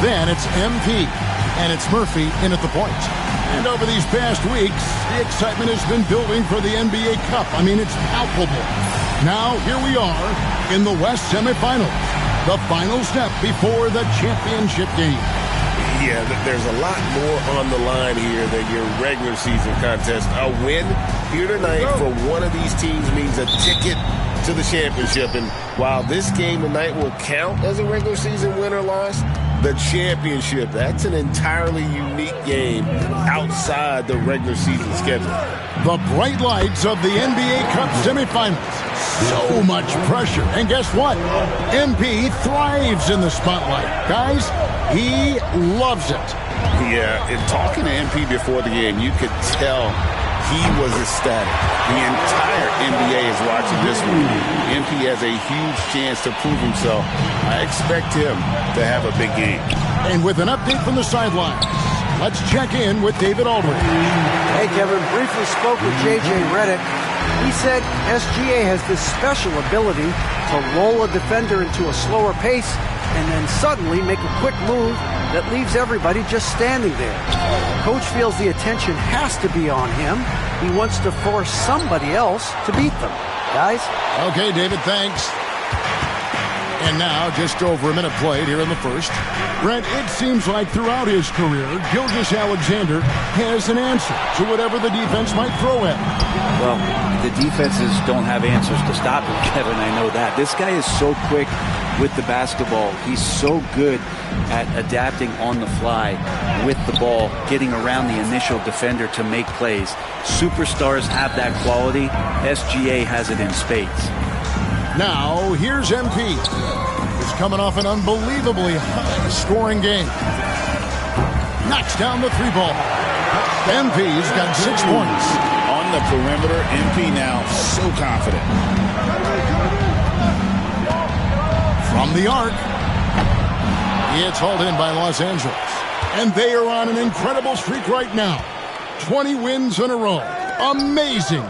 Then it's MP, and it's Murphy in at the point. And over these past weeks, the excitement has been building for the NBA Cup. I mean, it's palpable. Now, here we are in the West semifinals, the final step before the championship game. Yeah, there's a lot more on the line here than your regular season contest. A win here tonight for one of these teams means a ticket to the championship. And while this game tonight will count as a regular season win or loss, the championship, that's an entirely unique game outside the regular season schedule. The bright lights of the NBA Cup semifinals. So much pressure. And guess what? MP thrives in the spotlight. Guys, he loves it. Yeah, in talking to MP before the game, you could tell he was ecstatic. The entire NBA is watching this one. MP has a huge chance to prove himself. I expect him to have a big game. And with an update from the sidelines, let's check in with David Aldridge. Hey, Kevin, briefly spoke with J.J. Redick. He said SGA has this special ability to lull a defender into a slower pace and then suddenly make a quick move that leaves everybody just standing there. Coach feels the attention has to be on him. He wants to force somebody else to beat them. Guys? Okay, David, thanks. And now, just over a minute played here in the first. Brent, it seems like throughout his career, Gilgeous-Alexander has an answer to whatever the defense might throw at him. Well, the defenses don't have answers to stop him, Kevin. I know that. This guy is so quick with the basketball. He's so good at adapting on the fly with the ball, getting around the initial defender to make plays. Superstars have that quality. SGA has it in spades. Now, here's MP. He's coming off an unbelievably high-scoring game. Knocks down the three ball. MP's got 6 points. On the perimeter, MP now so confident. From the arc. It's hauled in by Los Angeles. And they are on an incredible streak right now. 20 wins in a row. Amazing.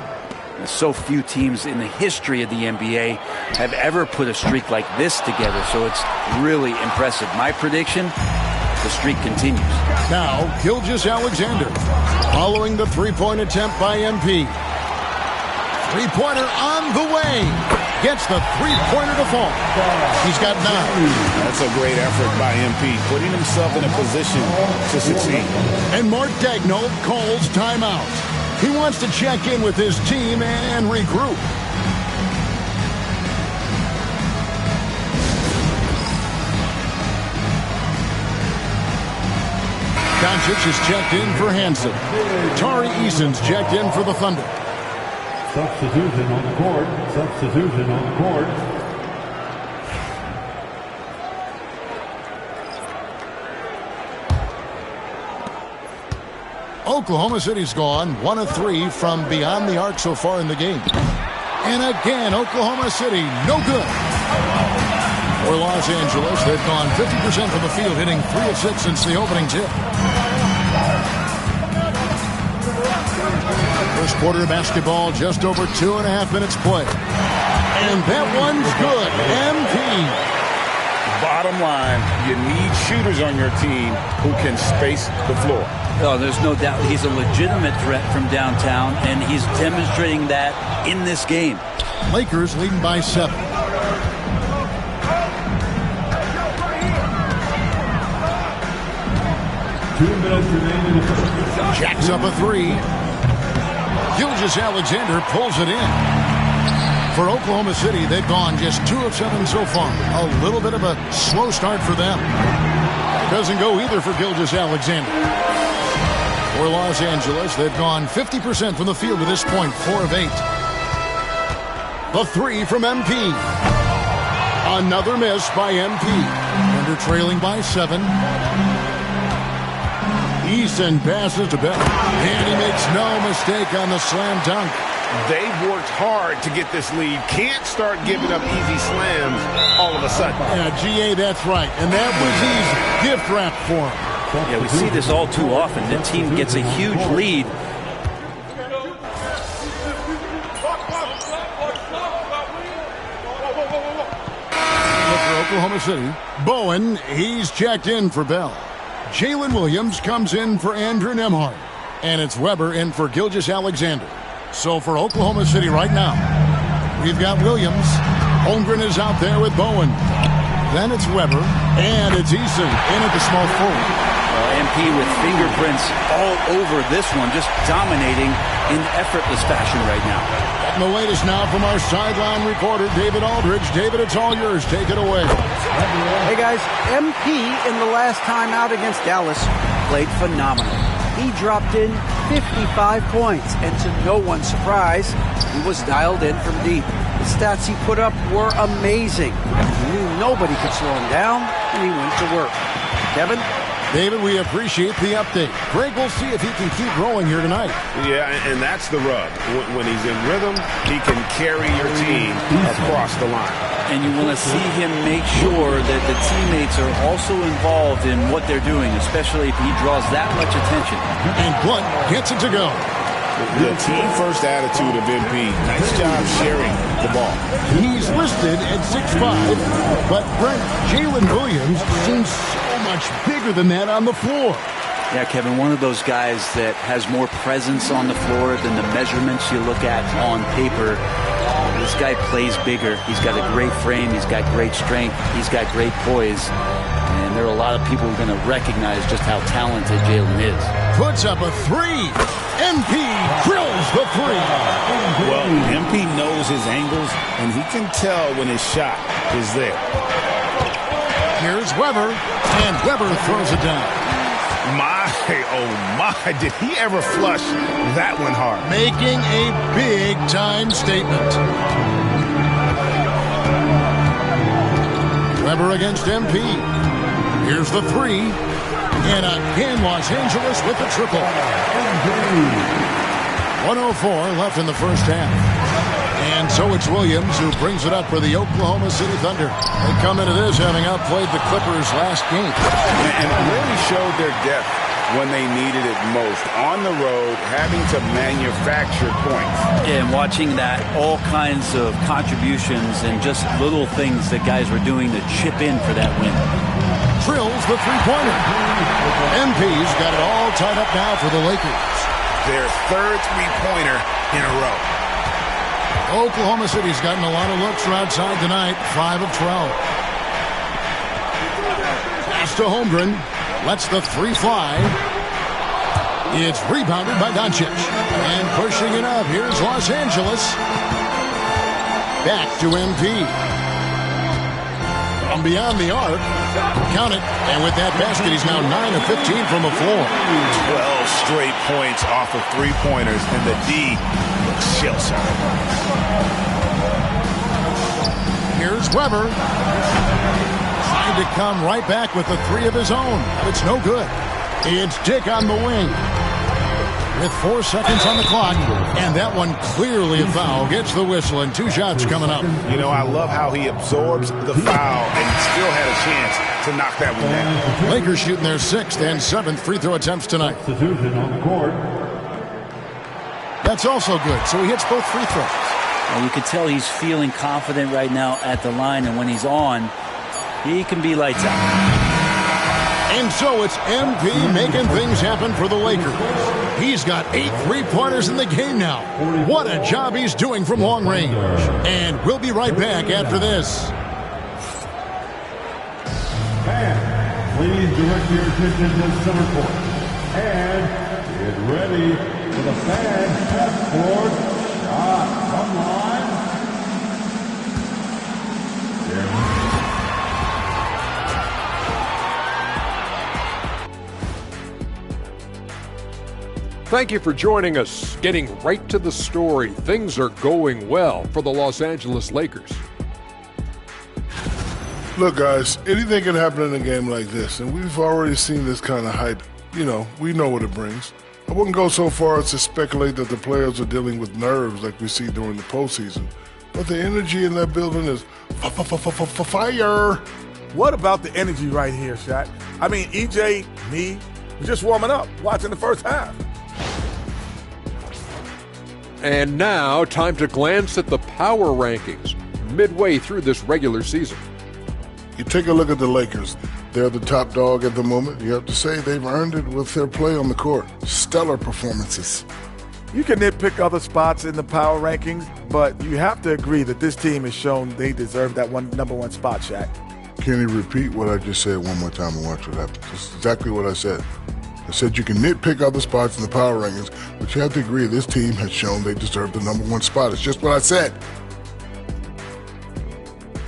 So few teams in the history of the NBA have ever put a streak like this together, so it's really impressive. My prediction, the streak continues. Now, Gilgeous-Alexander following the three-point attempt by MP. Three-pointer on the way. Gets the three-pointer to fall. He's got 9. That's a great effort by MP, putting himself in a position to succeed. And Mark Daigneault calls timeout. He wants to check in with his team and regroup. Doncic is checked in for Hansen. Tari Eason's checked in for the Thunder. Substitution on the court. Substitution on the court. Oklahoma City's gone 1 of 3 from beyond the arc so far in the game. And again, Oklahoma City, no good. For Los Angeles, they've gone 50% from the field, hitting 3 of 6 since the opening tip. First quarter of basketball, just over 2.5 minutes played. And that one's good. MP. Bottom line, you need shooters on your team who can space the floor. Oh, there's no doubt he's a legitimate threat from downtown, and he's demonstrating that in this game. Lakers leading by 7. Jacks up a 3. Gilgeous-Alexander pulls it in. For Oklahoma City, they've gone just 2 of 7 so far. A little bit of a slow start for them. Doesn't go either for Gilgeous-Alexander. For Los Angeles, they've gone 50% from the field to this point, 4 of 8. The 3 from MP. Another miss by MP. Thunder trailing by 7. Eason passes to Bell, and he makes no mistake on the slam dunk. They've worked hard to get this lead. Can't start giving up easy slams all of a sudden. Yeah, GA, that's right. And that was easy. Gift wrap for him. Yeah, we see this all too often. The team gets a huge lead. Look for Oklahoma City. Bowen, he's checked in for Bell. Jalen Williams comes in for Andrew Nembhard. And it's Weber in for Gilgeous-Alexander. So for Oklahoma City right now, we've got Williams. Holmgren is out there with Bowen. Then it's Weber. And it's Eason in at the small forward. MP with fingerprints all over this one, just dominating in effortless fashion right now. And the latest now from our sideline reporter, David Aldridge. David, it's all yours. Take it away. Hey, guys, MP in the last time out against Dallas played phenomenal. He dropped in 55 points, and to no one's surprise, he was dialed in from deep. The stats he put up were amazing. He knew nobody could slow him down, and he went to work. Kevin? David, we appreciate the update. Greg, we'll see if he can keep rolling here tonight. Yeah, and that's the rub. When he's in rhythm, he can carry your team across the line. And you want to see him make sure that the teammates are also involved in what they're doing, especially if he draws that much attention. And Blunt gets it to go. The team-first attitude of MP. Nice job sharing the ball. He's listed at 6'5", but Brent, Jalen Williams seems so much bigger than that on the floor. Yeah, Kevin, one of those guys that has more presence on the floor than the measurements you look at on paper. This guy plays bigger. He's got a great frame. He's got great strength. He's got great poise. And there are a lot of people who are going to recognize just how talented Jalen is. Puts up a three. MP drills the three. Well, MP knows his angles, and he can tell when his shot is there. Here's Weber, and Weber throws it down. Oh my, did he ever flush that one hard? Making a big-time statement. Weber against MP. Here's the three. And again, Los Angeles with the triple. 1:04 left in the first half. And so it's Williams who brings it up for the Oklahoma City Thunder. They come into this having outplayed the Clippers last game. And really showed their depth when they needed it most. On the road, having to manufacture points. Yeah, and watching that, all kinds of contributions and just little things that guys were doing to chip in for that win. Drills the three-pointer. MP's got it all tied up now for the Lakers. Their third three-pointer in a row. Oklahoma City's gotten a lot of looks from outside tonight, 5 of 12. Pass to Holmgren. Lets the three fly. It's rebounded by Doncic. And pushing it up, here's Los Angeles. Back to MP. From beyond the arc. Count it. And with that basket, he's now 9 of 15 from the floor. 12 straight points off of three-pointers, and the D looks shell-shocked. Here's Weber. Trying to come right back with the three of his own. But it's no good. It's Dick on the wing. With 4 seconds on the clock. And that one clearly a foul. Gets the whistle and 2 shots coming up. You know, I love how he absorbs the foul and still had a chance to knock that one down. Lakers shooting their 6th and 7th free throw attempts tonight. Substitution on the court. That's also good. So he hits both free throws. Well, you can tell he's feeling confident right now at the line, and when he's on, he can be lights out. And so it's MP making things happen for the Lakers. He's got 8 three-pointers in the game now. What a job he's doing from long range. And we'll be right back after this. And please direct your attention to center court. And get ready for the fan half-court shot. Come on. Thank you for joining us. Getting right to the story, things are going well for the Los Angeles Lakers. Look, guys, anything can happen in a game like this, and we've already seen this kind of hype. You know, we know what it brings. I wouldn't go so far as to speculate that the players are dealing with nerves like we see during the postseason, but the energy in that building is fire. What about the energy right here, Shaq? I mean, EJ, me, we're just warming up, watching the first half. And now, time to glance at the power rankings midway through this regular season. You take a look at the Lakers. They're the top dog at the moment. You have to say they've earned it with their play on the court. Stellar performances. You can nitpick other spots in the power rankings, but you have to agree that this team has shown they deserve that number one spot, Shaq. Can you repeat what I just said one more time and watch what happens? That's exactly what I said. I said you can nitpick other spots in the power rankings, but you have to agree this team has shown they deserve the number one spot. It's just what I said.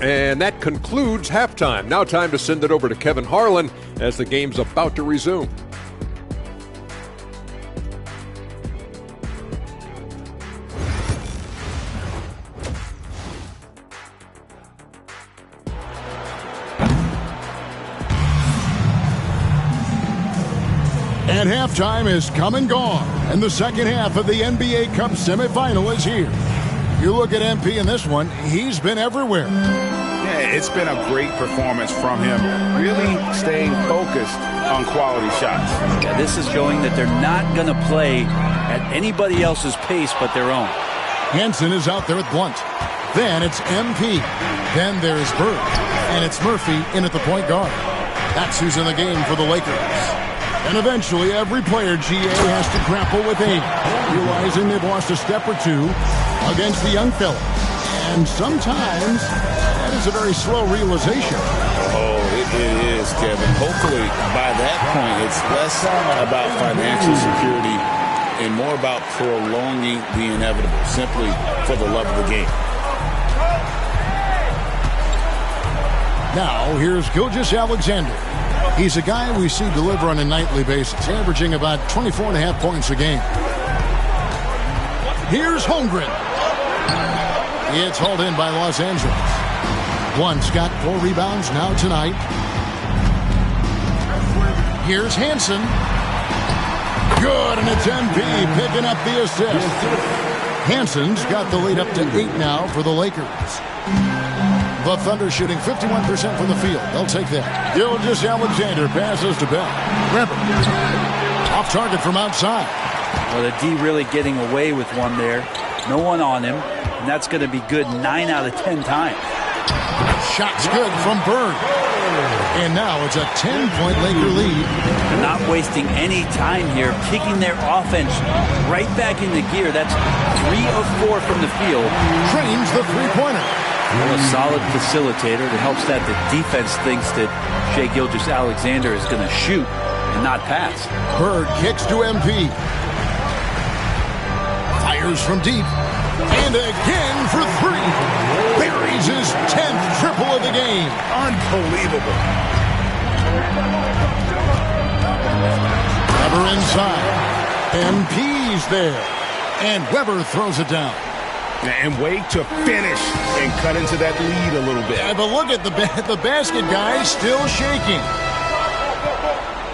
And that concludes halftime. Now time to send it over to Kevin Harlan as the game's about to resume. And halftime is come and gone, and the second half of the NBA Cup semifinal is here. You look at MP in this one, he's been everywhere. Yeah, it's been a great performance from him, really staying focused on quality shots. Yeah, this is showing that they're not going to play at anybody else's pace but their own. Hansen is out there with Blunt. Then it's MP. Then there's Bird. And it's Murphy in at the point guard. That's who's in the game for the Lakers. And eventually, every player, GA, has to grapple with aim, realizing they've lost a step or two against the young fella. And sometimes, that is a very slow realization. Oh, it is, Kevin. Hopefully, by that point, it's less about financial security and more about prolonging the inevitable, simply for the love of the game. Now, here's Gilgeous-Alexander. He's a guy we see deliver on a nightly basis, averaging about 24.5 points a game. Here's Holmgren. It's hauled in by Los Angeles. Once got 4 rebounds now tonight. Here's Hansen. Good, and it's MP picking up the assist. Hansen's got the lead up to 8 now for the Lakers. The Thunder shooting 51% from the field. They'll take that. Gilgeous-Alexander passes to Bell. Weber. Off target from outside. Well, the D really getting away with one there. No one on him. And that's going to be good 9 out of 10 times. Shot's good from Bird. And now it's a 10-point Laker lead. They're not wasting any time here. Kicking their offense right back into gear. That's 3 of 4 from the field. Trains the three-pointer. Well, a solid facilitator that helps that the defense thinks that Shai Gilgeous-Alexander is going to shoot and not pass. Bird kicks to MP. Fires from deep. And again for 3. Buries his 10th triple of the game. Unbelievable. Weber inside. MP's there. And Weber throws it down. And wait to finish and cut into that lead a little bit. Yeah, but look at the basket guy still shaking.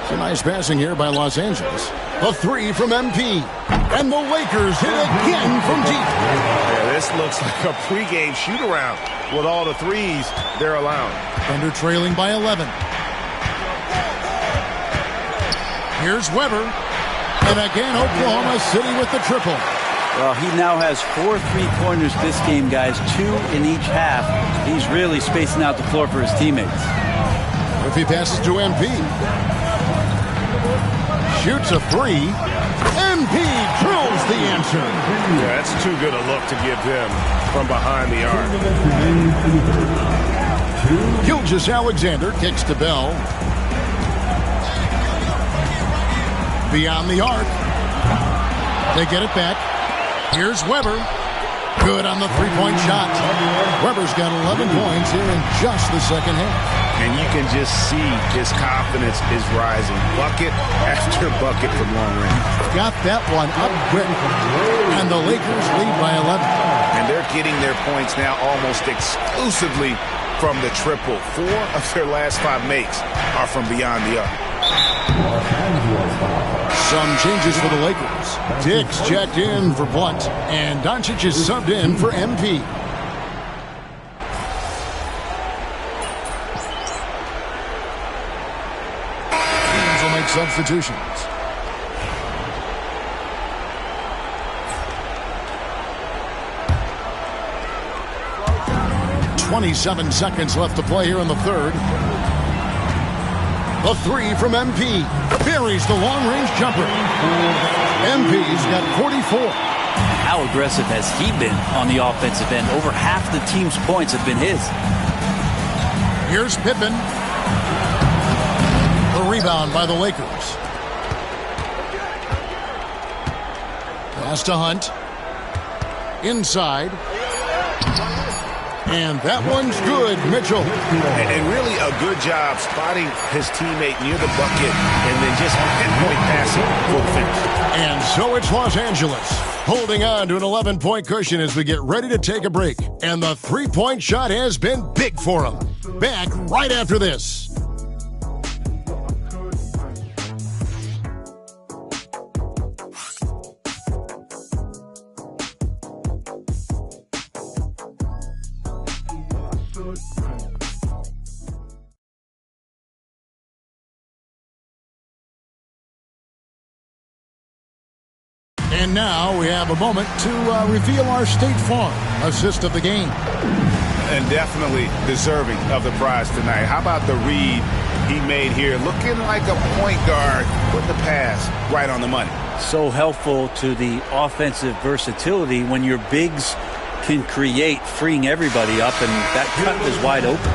Some nice passing here by Los Angeles. A 3 from MP. And the Lakers hit again from deep. Yeah, this looks like a pregame shoot-around with all the threes they're allowing. Thunder trailing by 11. Here's Weber. And again, Oklahoma City with the triple. Well, he now has 4 3-pointers this game, guys. 2 in each half. He's really spacing out the floor for his teammates. If he passes to MP. Shoots a 3. MP drills the answer. Yeah, that's too good a look to give him from behind the arc. Gilgeous-Alexander kicks to Bell. Beyond the arc. They get it back. Here's Weber. Good on the three-point shot. Weber's got 11 points here in just the second half. And you can just see his confidence is rising. Bucket after bucket from long range. Got that one up quick. And the Lakers lead by 11. And they're getting their points now almost exclusively from the triple. 4 of their last 5 makes are from beyond the arc. Some changes for the Lakers. Dix checked in for Blunt, and Doncic is subbed in for MP. Teams will make substitutions. .27 seconds left to play here in the third. A 3 from MP. Buries the long-range jumper. MP's got 44. How aggressive has he been on the offensive end? Over half the team's points have been his. Here's Pippen. The rebound by the Lakers. Pass to Hunt. Inside. And that one's good, Mitchell. And really a good job spotting his teammate near the bucket and then just pinpoint passing for the finish. And so it's Los Angeles holding on to an 11-point cushion as we get ready to take a break. And the three-point shot has been big for them. Back right after this. And now we have a moment to reveal our State Farm assist of the game. And definitely deserving of the prize tonight. How about the read he made here, looking like a point guard, put the pass right on the money. So helpful to the offensive versatility when your bigs can create, freeing everybody up, and that cut was wide open.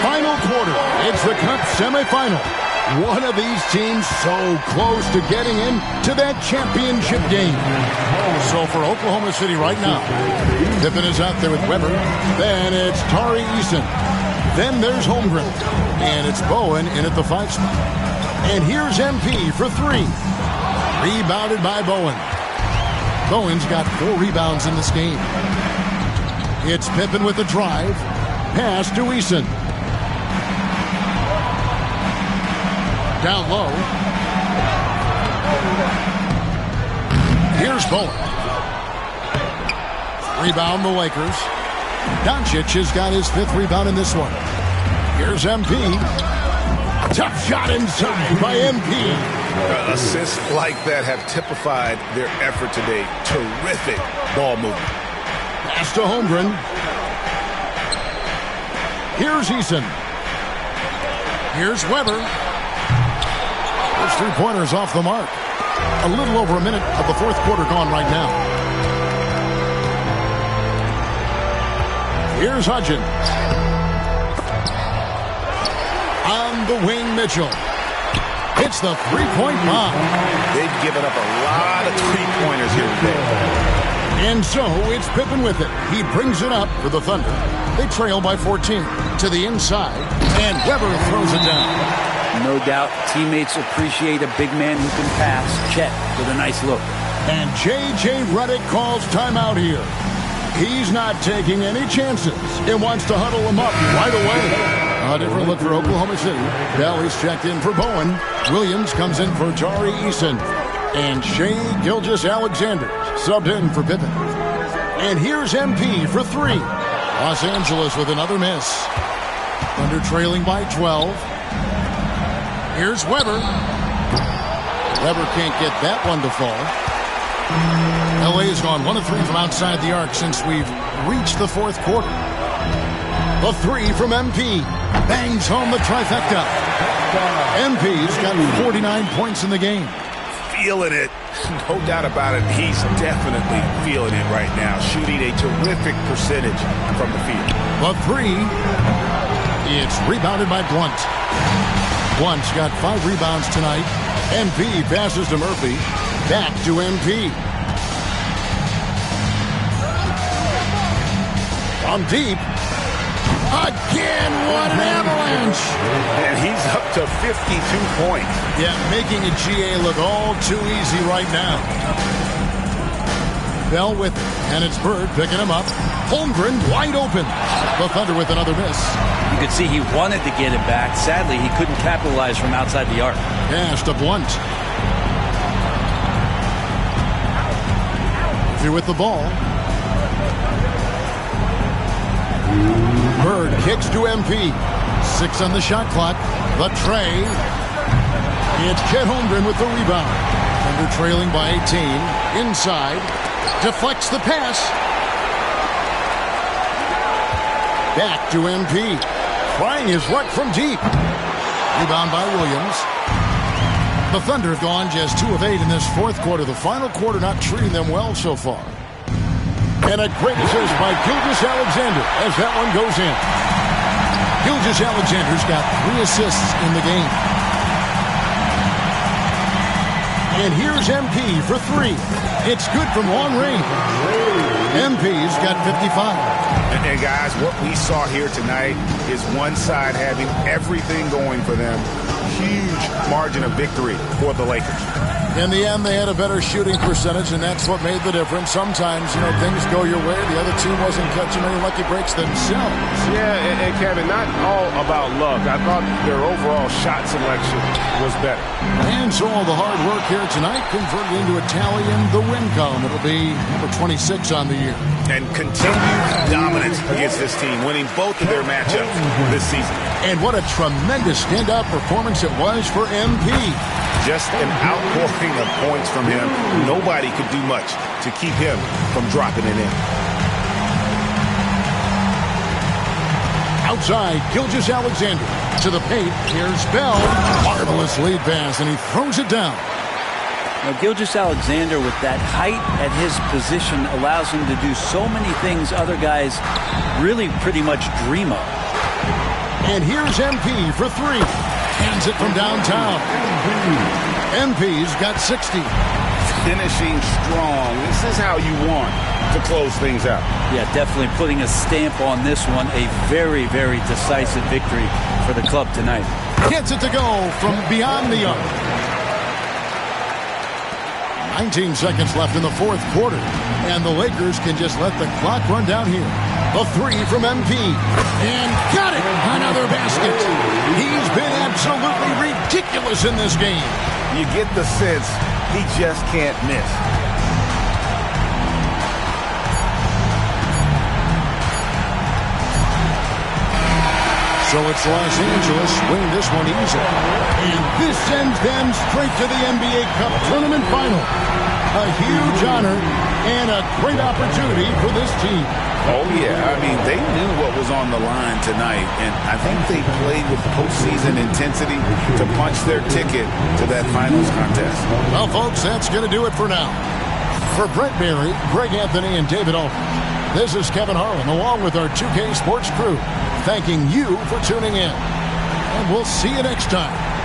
Final quarter. It's the Cup semifinal. One of these teams so close to getting into that championship game. So for Oklahoma City right now, Pippen is out there with Weber. Then it's Tari Eason. Then there's Holmgren. And it's Bowen in at the 5 spot. And here's MP for 3. Rebounded by Bowen. Bowen's got 4 rebounds in this game. It's Pippen with the drive. Pass to Eason. Down low. Here's Bowen. Rebound the Lakers. Doncic has got his 5th rebound in this one. Here's MP. Tough shot inside by MP. Assists like that have typified their effort today. Terrific ball movement. Pass to Holmgren. Here's Eason. Here's Weber. Those 3-pointers off the mark. A little over a minute of the 4th quarter gone right now. Here's Hudgens. On the wing, Mitchell. It's the 3-point bomb. They've given up a lot of 3-pointers here today. And so it's Pippen with it. He brings it up for the Thunder. They trail by 14 to the inside, and Weber throws it down. No doubt teammates appreciate a big man who can pass. Chet with a nice look. And J.J. Redick calls timeout here. He's not taking any chances and wants to huddle him up right away. A different look for Oklahoma City. Bell checked in for Bowen. Williams comes in for Tari Eason. And Shai Gilgeous-Alexander subbed in for Pippen. And here's MP for 3. Los Angeles with another miss. Thunder trailing by 12. Here's Weber. Weber can't get that one to fall. LA has gone 1 of 3 from outside the arc since we've reached the 4th quarter. The 3 from MP. Bangs home the trifecta. MP's got 49 points in the game. Feeling it. No doubt about it. He's definitely feeling it right now. Shooting a terrific percentage from the field. The 3. It's rebounded by Blunt. Blunt's got 5 rebounds tonight. MP passes to Murphy. Back to MP. From deep. Again, what an avalanche. And he's up to 52 points. Yeah, making a GA look all too easy right now. Bell with it, and it's Bird picking him up. Holmgren wide open. The Thunder with another miss. You could see he wanted to get it back. Sadly, he couldn't capitalize from outside the arc. Pass to Blunt. Through with the ball. Bird kicks to MP. 6 on the shot clock. The tray. It's Chet Holmgren with the rebound. Thunder trailing by 18. Inside. Deflects the pass. Back to MP. Trying his luck from deep. Rebound by Williams. The Thunder have gone just 2 of 8 in this 4th quarter. The final quarter not treating them well so far. And a great assist by Gilgeous-Alexander as that one goes in. Gilgeous-Alexander's got 3 assists in the game. And here's MP for 3. It's good from long range. MP's got 55. And guys, what we saw here tonight is one side having everything going for them. Huge margin of victory for the Lakers. In the end, they had a better shooting percentage, and that's what made the difference. Sometimes, things go your way. The other team wasn't catching any lucky breaks themselves. Yeah, and Kevin, not all about luck. I thought their overall shot selection was better. And so all the hard work here tonight converted into a tally in the win column. It'll be number 26 on the year. And continued dominance against this team, winning both of their matchups this season. And what a tremendous standout performance it was for MP. Just an outpouring of points from him. Nobody could do much to keep him from dropping it in. Outside, Gilgeous-Alexander. To the paint, here's Bell. Marvelous lead pass, and he throws it down. Now, Gilgeous-Alexander, with that height at his position, allows him to do so many things other guys really pretty much dream of. And here's MP for three. Hands it from downtown. MP's got 60. Finishing strong. This is how you want to close things out. Yeah, definitely putting a stamp on this one. A very, very decisive victory for the club tonight. Gets it to go from beyond the arc. 19 seconds left in the fourth quarter, and the Lakers can just let the clock run down here. The three from MP, and got it! Another basket. He's been absolutely ridiculous in this game. You get the sense he just can't miss. So it's Los Angeles winning this one easily. And this sends them straight to the NBA Cup Tournament Final. A huge honor and a great opportunity for this team. Oh, yeah. I mean, they knew what was on the line tonight, and I think they played with postseason intensity to punch their ticket to that finals contest. Well, folks, that's going to do it for now. For Brent Barry, Greg Anthony, and David Aldridge, this is Kevin Harlan, along with our 2K Sports crew, thanking you for tuning in. And we'll see you next time.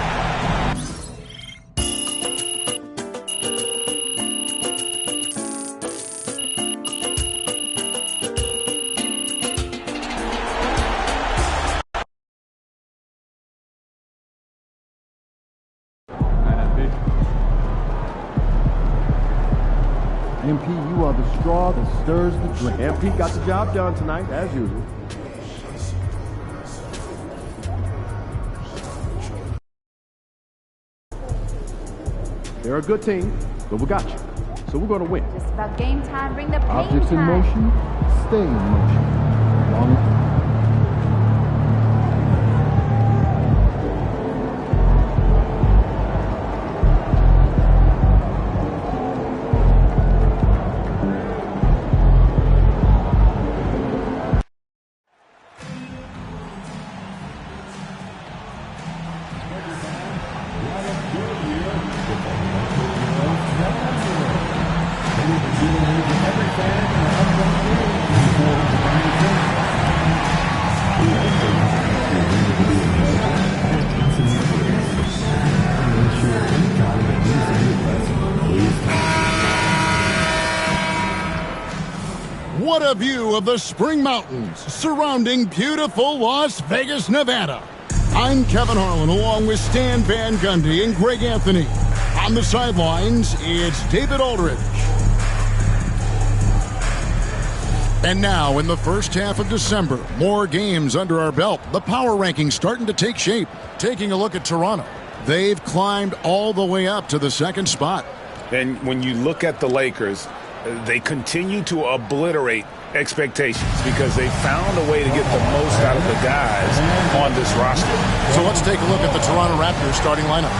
MP, you are the straw that stirs the drink. MP got the job done tonight, as usual. They're a good team, but we got you. So we're going to win. Just about game time. Bring the pain Objects in time. motion, stay in motion. Long What a view of the Spring Mountains surrounding beautiful Las Vegas, Nevada. I'm Kevin Harlan along with Stan Van Gundy and Greg Anthony. On the sidelines, it's David Aldridge. And now, in the first half of December, more games under our belt. The power rankings starting to take shape. Taking a look at Toronto. They've climbed all the way up to the second spot. And when you look at the Lakers, they continue to obliterate expectations because they found a way to get the most out of the guys on this roster. So let's take a look at the Toronto Raptors starting lineup.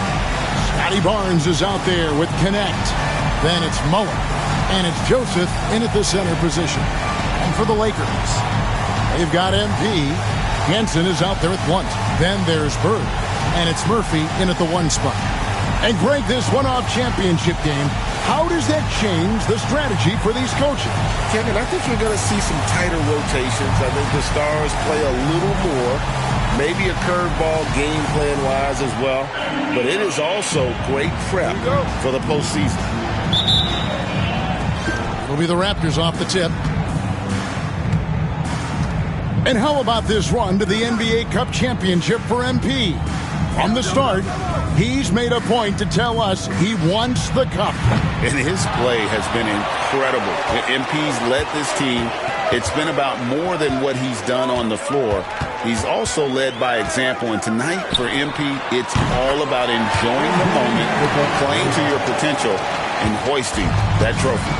Scotty Barnes is out there with Connect. Then it's Mullen. And it's Joseph in at the center position. And for the Lakers, they've got MP. Henson is out there at one. Then there's Bird. And it's Murphy in at the one spot. And Greg, this one-off championship game, how does that change the strategy for these coaches? Kevin, I think you're going to see some tighter rotations. I think the Stars play a little more, maybe a curveball game plan-wise as well. But it is also great prep for the postseason. It'll be the Raptors off the tip. And how about this run to the NBA Cup Championship for MP? From the start, he's made a point to tell us he wants the cup. And his play has been incredible. MP's led this team. It's been about more than what he's done on the floor. He's also led by example. And tonight for MP, it's all about enjoying the moment, playing to your potential, in hoisting that trophy.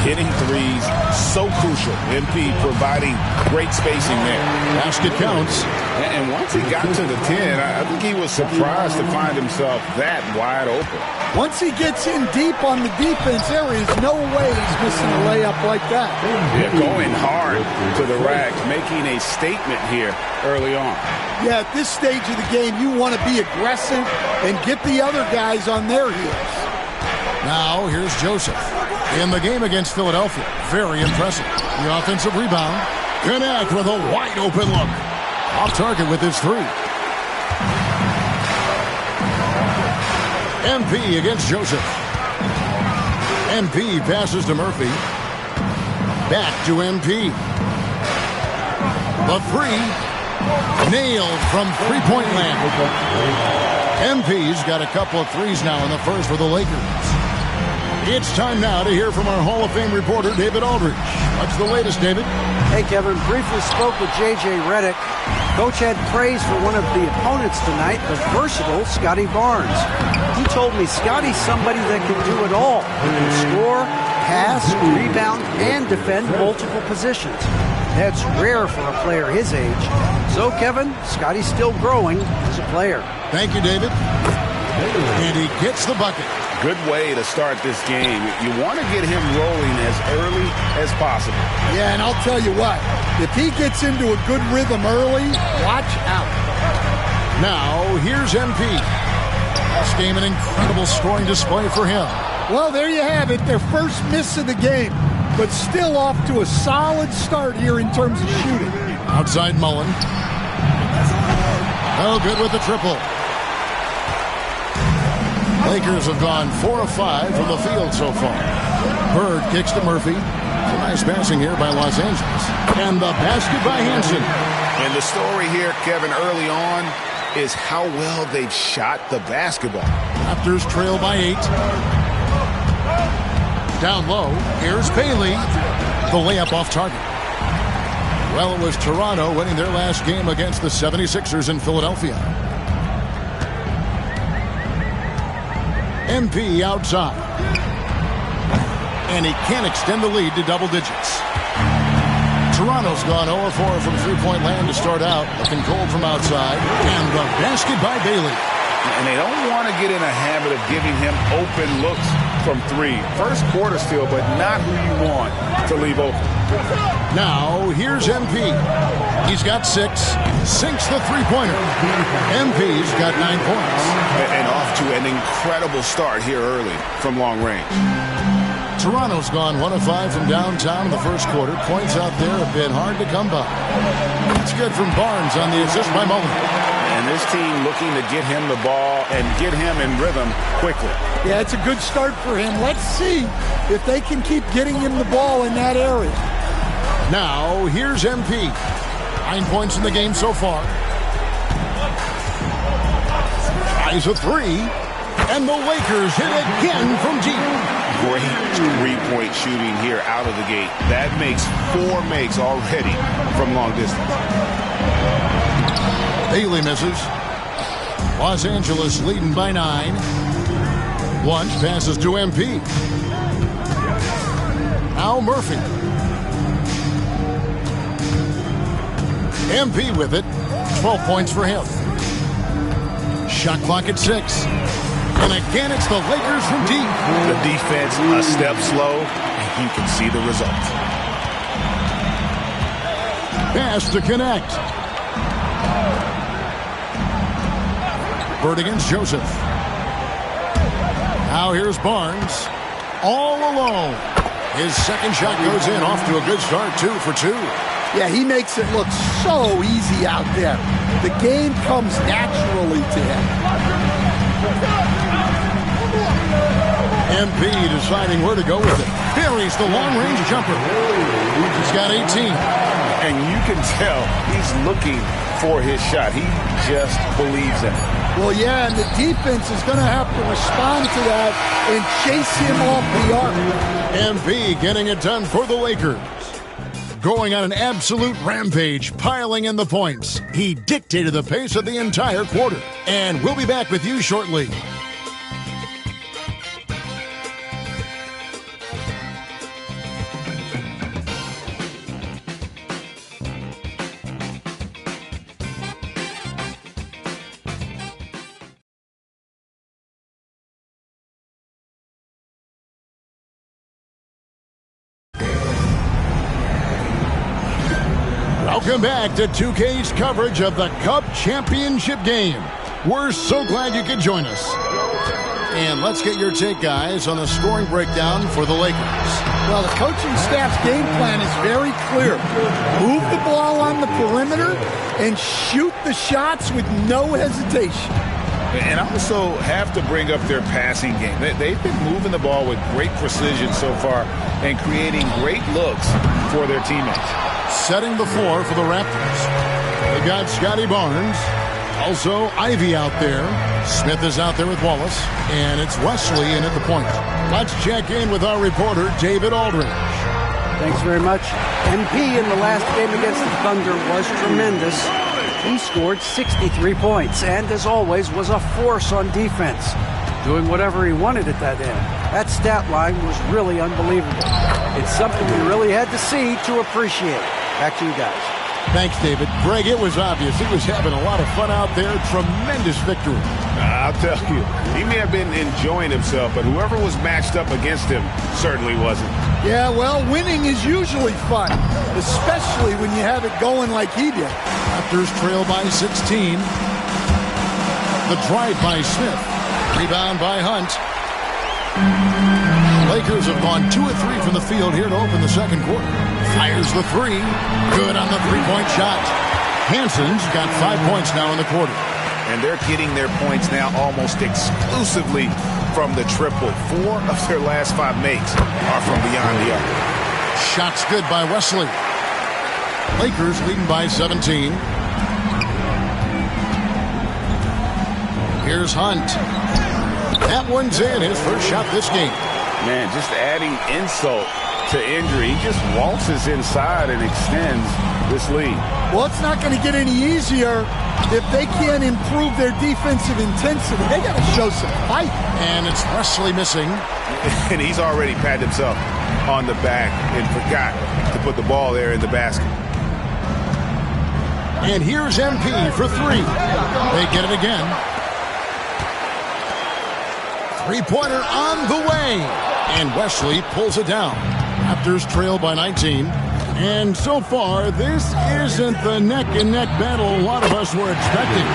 Hitting threes, so crucial. MP providing great spacing there. Basket counts. And once he got to the 10, I think he was surprised to find himself that wide open. Once he gets in deep on the defense, there is no way he's missing a layup like that. Yeah, going hard to the rack, making a statement here early on. Yeah, at this stage of the game, you want to be aggressive and get the other guys on their heels. Now, here's Joseph. In the game against Philadelphia, very impressive. The offensive rebound. Connect with a wide open look. Off target with his three. MP against Joseph. MP passes to Murphy. Back to MP. The three. Nailed from three-point land. MP's got a couple of threes now in the first for the Lakers. It's time now to hear from our Hall of Fame reporter, David Aldridge. What's the latest, David? Hey, Kevin. Briefly spoke with J.J. Redick. Coach had praise for one of the opponents tonight, the versatile Scotty Barnes. He told me Scotty's somebody that can do it all. He can score, pass, rebound, and defend multiple positions. That's rare for a player his age. So, Kevin, Scotty's still growing as a player. Thank you, David. And he gets the bucket. Good way to start this game. You want to get him rolling as early as possible. Yeah, and I'll tell you what, if he gets into a good rhythm early, watch out. Now, here's MP. This game, an incredible scoring display for him. Well, there you have it, their first miss of the game, but still off to a solid start here in terms of shooting. Outside Mullen. No good with the triple. Lakers have gone 4 of 5 from the field so far. Bird kicks to Murphy. It's a nice passing here by Los Angeles. And the basket by Hansen. And the story here, Kevin, early on is how well they've shot the basketball. Raptors trail by 8. Down low, here's Bailey. The layup off target. Well, it was Toronto winning their last game against the 76ers in Philadelphia. MP outside. And he can't extend the lead to double digits. Toronto's gone 0-4 from three-point land to start out. Looking cold from outside. And the basket by Bailey. And they don't want to get in a habit of giving him open looks from three. First quarter still, but not who you want to leave open. Now, here's MP. He's got 6. Sinks the three-pointer. MP's got 9 points. And off to an incredible start here early from long range. Toronto's gone 1 of 5 from downtown in the first quarter. Points out there have been hard to come by. It's good from Barnes on the assist by Mullen. And this team looking to get him the ball and get him in rhythm quickly. Yeah, it's a good start for him. Let's see if they can keep getting him the ball in that area. Now, here's MP. 9 points in the game so far. Tries a 3. And the Lakers hit again from deep. Great three-point shooting here out of the gate. That makes 4 makes already from long distance. Bailey misses. Los Angeles leading by 9. Once passes to MP. Now Murphy. MP with it. 12 points for him. Shot clock at 6. And again, it's the Lakers from deep. The defense a step slow, and you can see the result. Pass to connect. Bird against Joseph. Now here's Barnes. All alone. His second shot goes in, off to a good start, 2 for 2. Yeah, he makes it look so easy out there. The game comes naturally to him. MP deciding where to go with it. Buries the long-range jumper. He's got 18. And you can tell he's looking for his shot. He just believes in it. Well, yeah, and the defense is going to have to respond to that and chase him off the arc. MP getting it done for the Lakers. Going on an absolute rampage, piling in the points. He dictated the pace of the entire quarter. And we'll be back with you shortly. Welcome back to 2K's coverage of the Cup Championship game. We're so glad you could join us. And let's get your take, guys, on the scoring breakdown for the Lakers. Well, the coaching staff's game plan is very clear. Move the ball on the perimeter and shoot the shots with no hesitation. And I also have to bring up their passing game. They've been moving the ball with great precision so far and creating great looks for their teammates. Setting the floor for the Raptors. They've got Scotty Barnes. Also, Ivy out there. Smith is out there with Wallace. And it's Wesley in at the point. Let's check in with our reporter, David Aldridge. Thanks very much. MP in the last game against the Thunder was tremendous. He scored 63 points and, as always, was a force on defense, doing whatever he wanted at that end. That stat line was really unbelievable. It's something we really had to see to appreciate. Back to you guys. Thanks, David. Greg, it was obvious. He was having a lot of fun out there. Tremendous victory. I'll tell you, he may have been enjoying himself, but whoever was matched up against him certainly wasn't. Yeah, well, winning is usually fun, especially when you have it going like he did. Raptors trail by 16. The drive by Smith. Rebound by Hunt. Lakers have gone 2 of 3 from the field here to open the second quarter. Fires the three. Good on the three-point shot. Hanson's got 5 points now in the quarter. And they're getting their points now almost exclusively from the triple. 4 of their last 5 makes are from beyond the arc. Shots good by Wesley. Lakers leading by 17. Here's Hunt. That one's in. His first shot this game. Man, just adding insult to injury. He just waltzes inside and extends this lead. Well, it's not going to get any easier if they can't improve their defensive intensity. They got to show some fight. And it's Wesley missing. And he's already patted himself on the back and forgot to put the ball there in the basket. And here's MP for 3. They get it again. Three-pointer on the way. And Wesley pulls it down. Raptors trail by 19. And so far, this isn't the neck-and-neck battle a lot of us were expecting.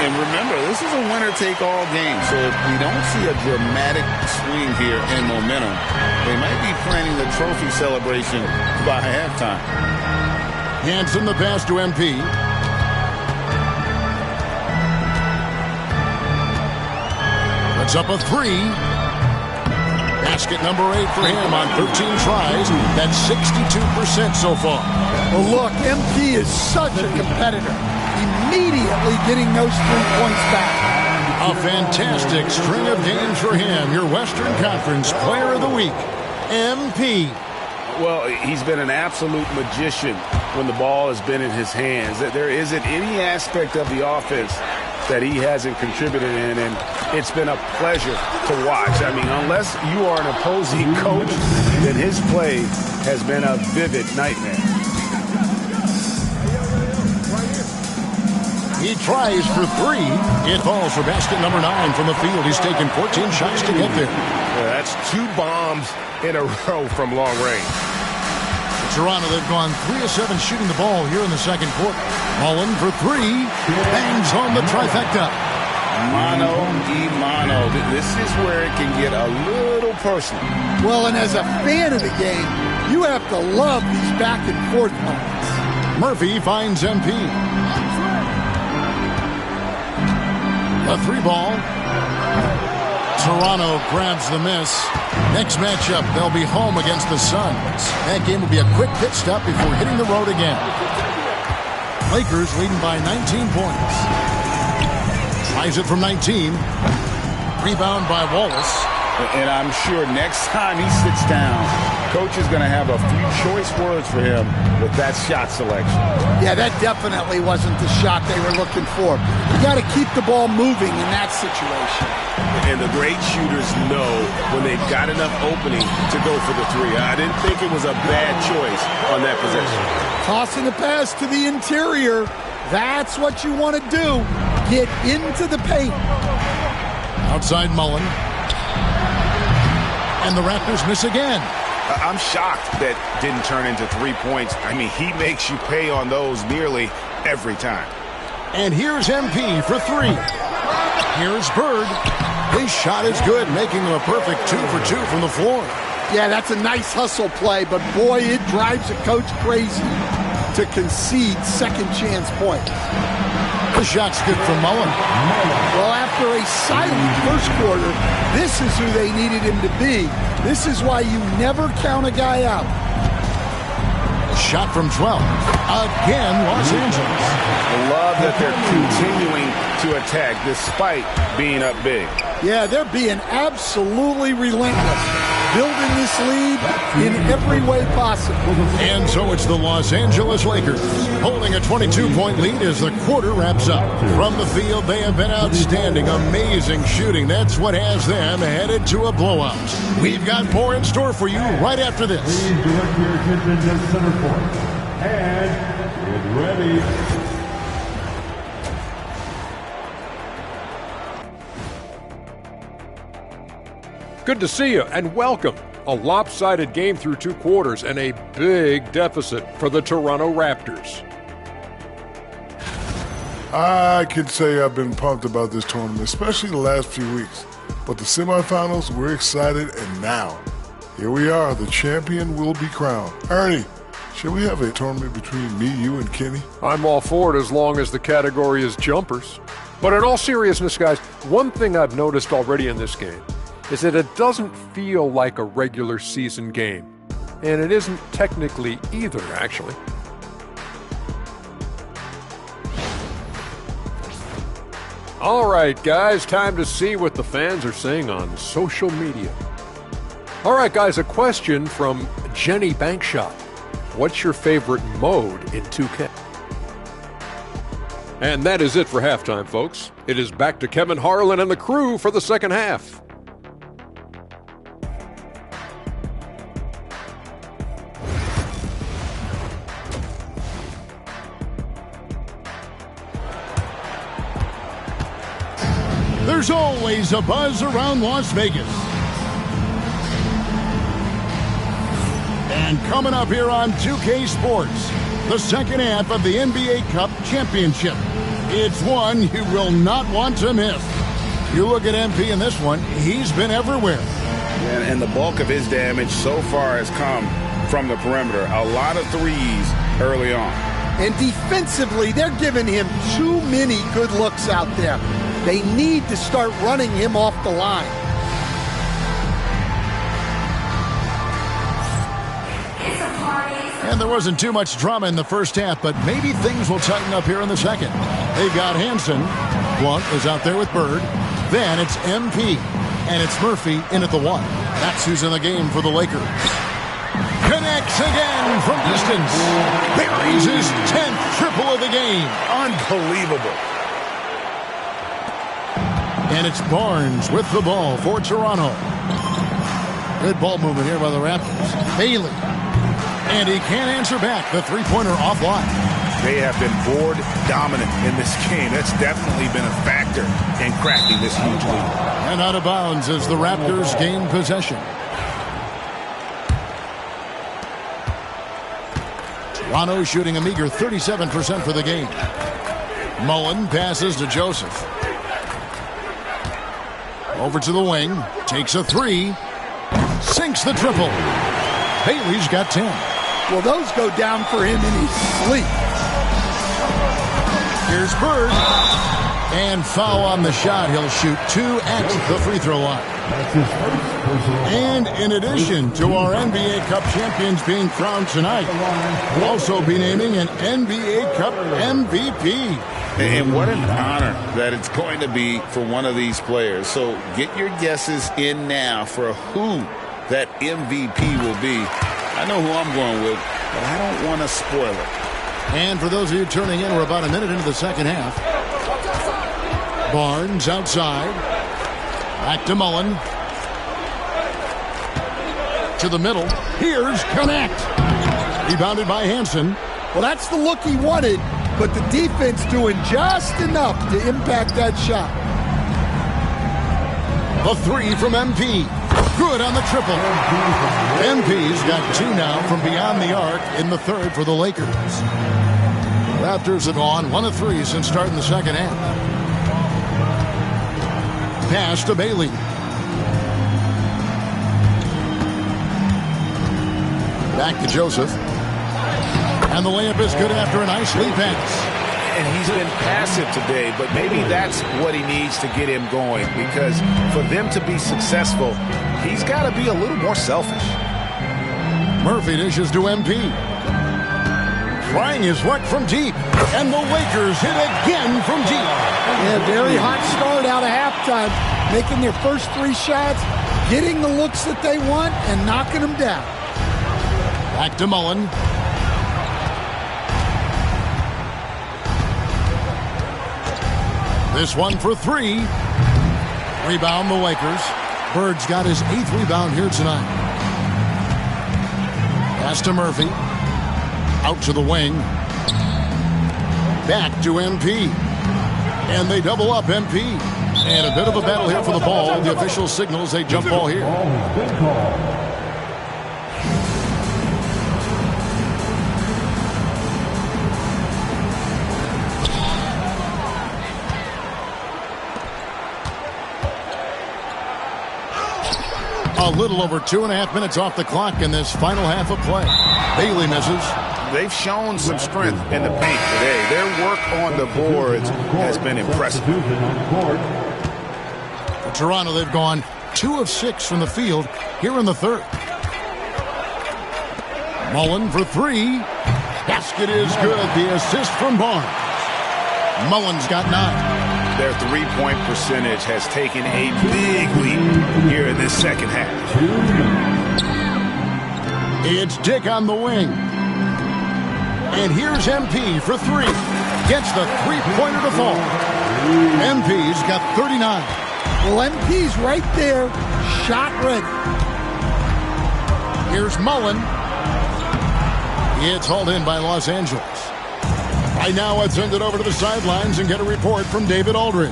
And remember, this is a winner-take-all game. So if we don't see a dramatic swing here in momentum, they might be planning the trophy celebration by halftime. Hanson the pass to MP. Puts up a 3. Basket number 8 for him on 13 tries. That's 62% so far. Well, look, MP is such a competitor. Immediately getting those 3 points back. A fantastic string of games for him. Your Western Conference Player of the Week, MP. Well, he's been an absolute magician when the ball has been in his hands. There isn't any aspect of the offense that he hasn't contributed in, and it's been a pleasure to watch. I mean, unless you are an opposing coach, then his play has been a vivid nightmare. He tries for 3. It falls for basket number 9 from the field. He's taken 14 shots to get there. Yeah, that's 2 bombs in a row from long range. Toronto, they've gone 3 of 7 shooting the ball here in the second quarter. Mullen for 3. Bangs home the trifecta. Mano y mano. This is where it can get a little personal. Well, and as a fan of the game, you have to love these back and forth moments. Murphy finds MP. A 3 ball. Toronto grabs the miss. Next matchup, they'll be home against the Suns. That game will be a quick pit stop before hitting the road again. Lakers leading by 19 points. Tries it from 19. Rebound by Wallace. And I'm sure next time he sits down, coach is going to have a few choice words for him with that shot selection. Yeah, that definitely wasn't the shot they were looking for. You got to keep the ball moving in that situation. And the great shooters know when they've got enough opening to go for the 3. I didn't think it was a bad choice on that possession. Tossing the pass to the interior. That's what you want to do. Get into the paint. Outside Mullen. And the Raptors miss again. I'm shocked that didn't turn into 3 points. I mean, he makes you pay on those nearly every time. And here's MP for 3. Here's Bird. His shot is good, making him a perfect 2 for 2 from the floor. Yeah, that's a nice hustle play, but boy, it drives a coach crazy to concede second chance points. The shot's good from Mullen. Well, after a silent first quarter, this is who they needed him to be. This is why you never count a guy out. Shot from 12. Again, Los Angeles. I love that they're continuing to attack despite being up big. Yeah, they're being absolutely relentless, building this lead in every way possible. And so it's the Los Angeles Lakers holding a 22-point lead as the quarter wraps up. From the field, they have been outstanding, amazing shooting. That's what has them headed to a blowout. We've got more in store for you right after this. Please direct your attention to center court. And get ready. Good to see you and welcome. A lopsided game through 2 quarters and a big deficit for the Toronto Raptors. I can say I've been pumped about this tournament, especially the last few weeks. But the semifinals, we're excited, and now, here we are. The champion will be crowned. Ernie, should we have a tournament between me, you, and Kenny? I'm all for it as long as the category is jumpers. But in all seriousness, guys, one thing I've noticed already in this game is that it doesn't feel like a regular season game. And it isn't technically either, actually. All right, guys, time to see what the fans are saying on social media. All right, guys, a question from Jenny Bankshot. What's your favorite mode in 2K? And that is it for halftime, folks. It is back to Kevin Harlan and the crew for the second half. There's always a buzz around Las Vegas. And coming up here on 2K Sports, the second half of the NBA Cup Championship. It's one you will not want to miss. You look at MP in this one, he's been everywhere. And the bulk of his damage so far has come from the perimeter. A lot of threes early on. And defensively, they're giving him too many good looks out there. They need to start running him off the line. And there wasn't too much drama in the first half, but maybe things will tighten up here in the second. They've got Hansen. Blunt is out there with Bird. Then it's MP. And it's Murphy in at the 1. That's who's in the game for the Lakers. Connects again from distance. Buries his 10th triple of the game. Unbelievable. And it's Barnes with the ball for Toronto. Good ball movement here by the Raptors. Bailey. And he can't answer back. The three-pointer offline. They have been board dominant in this game. That's definitely been a factor in cracking this huge lead. And out of bounds as the Raptors gain possession. Toronto shooting a meager 37% for the game. Mullen passes to Joseph. Over to the wing. Takes a 3. Sinks the triple. Bailey's got 10. Well, those go down for him in his sleep. Here's Bird. And foul on the shot. He'll shoot 2 at the free throw line. And in addition to our NBA Cup champions being crowned tonight, we'll also be naming an NBA Cup MVP. And what an honor that it's going to be for one of these players. So get your guesses in now for who that MVP will be. I know who I'm going with, but I don't want to spoil it. And for those of you turning in, we're about a minute into the second half. Barnes outside. Back to Mullen. To the middle. Here's Connect. Rebounded by Hansen. Well, that's the look he wanted, but the defense doing just enough to impact that shot. The 3 from MP. Good on the triple. MP's got 2 now from beyond the arc in the third for the Lakers. Raptors have gone 1 of 3 since starting the second half. Pass to Bailey. Back to Joseph. And the layup is good after a nice lead pass. And he's been passive today, but maybe that's what he needs to get him going, because for them to be successful, he's got to be a little more selfish. Murphy dishes to MP. Trying his luck from deep. And the Lakers hit again from deep. Yeah, very hot start out of halftime. Making their first 3 shots, getting the looks that they want, and knocking them down. Back to Mullen. This one for 3. Rebound the Lakers. Bird's got his 8th rebound here tonight. Pass to Murphy. Out to the wing. Back to MP. And they double up MP. And a bit of a battle here for the ball. The official signals a jump ball here. A little over 2.5 minutes off the clock in this final half of play. Bailey misses. They've shown some strength in the paint today. Their work on the boards has been impressive. For Toronto, they've gone 2 of 6 from the field here in the third. Mullen for 3. Basket is good. The assist from Barnes. Mullen's got 9. Their three-point percentage has taken a big leap here in this second half. It's Dick on the wing. And here's MP for 3. Gets the three-pointer to fall. MP's got 39. Well, MP's right there, shot ready. Here's Mullen. It's hauled in by Los Angeles. Right now, let's send it over to the sidelines and get a report from David Aldridge.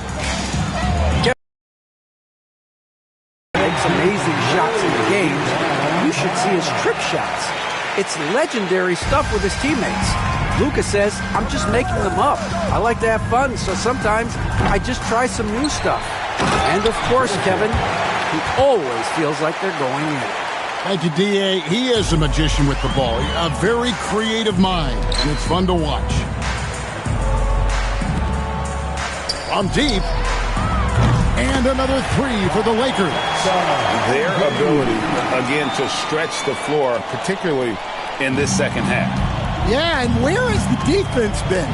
Makes amazing shots in the games. You should see his trip shots. It's legendary stuff with his teammates. Lucas says, I'm just making them up. I like to have fun, so sometimes I just try some new stuff. And of course, Kevin, he always feels like they're going in. Thank you, D.A. He is a magician with the ball. A very creative mind, and it's fun to watch. On deep. And another 3 for the Lakers. Their ability, again, to stretch the floor, particularly in this second half. Yeah, and where has the defense been?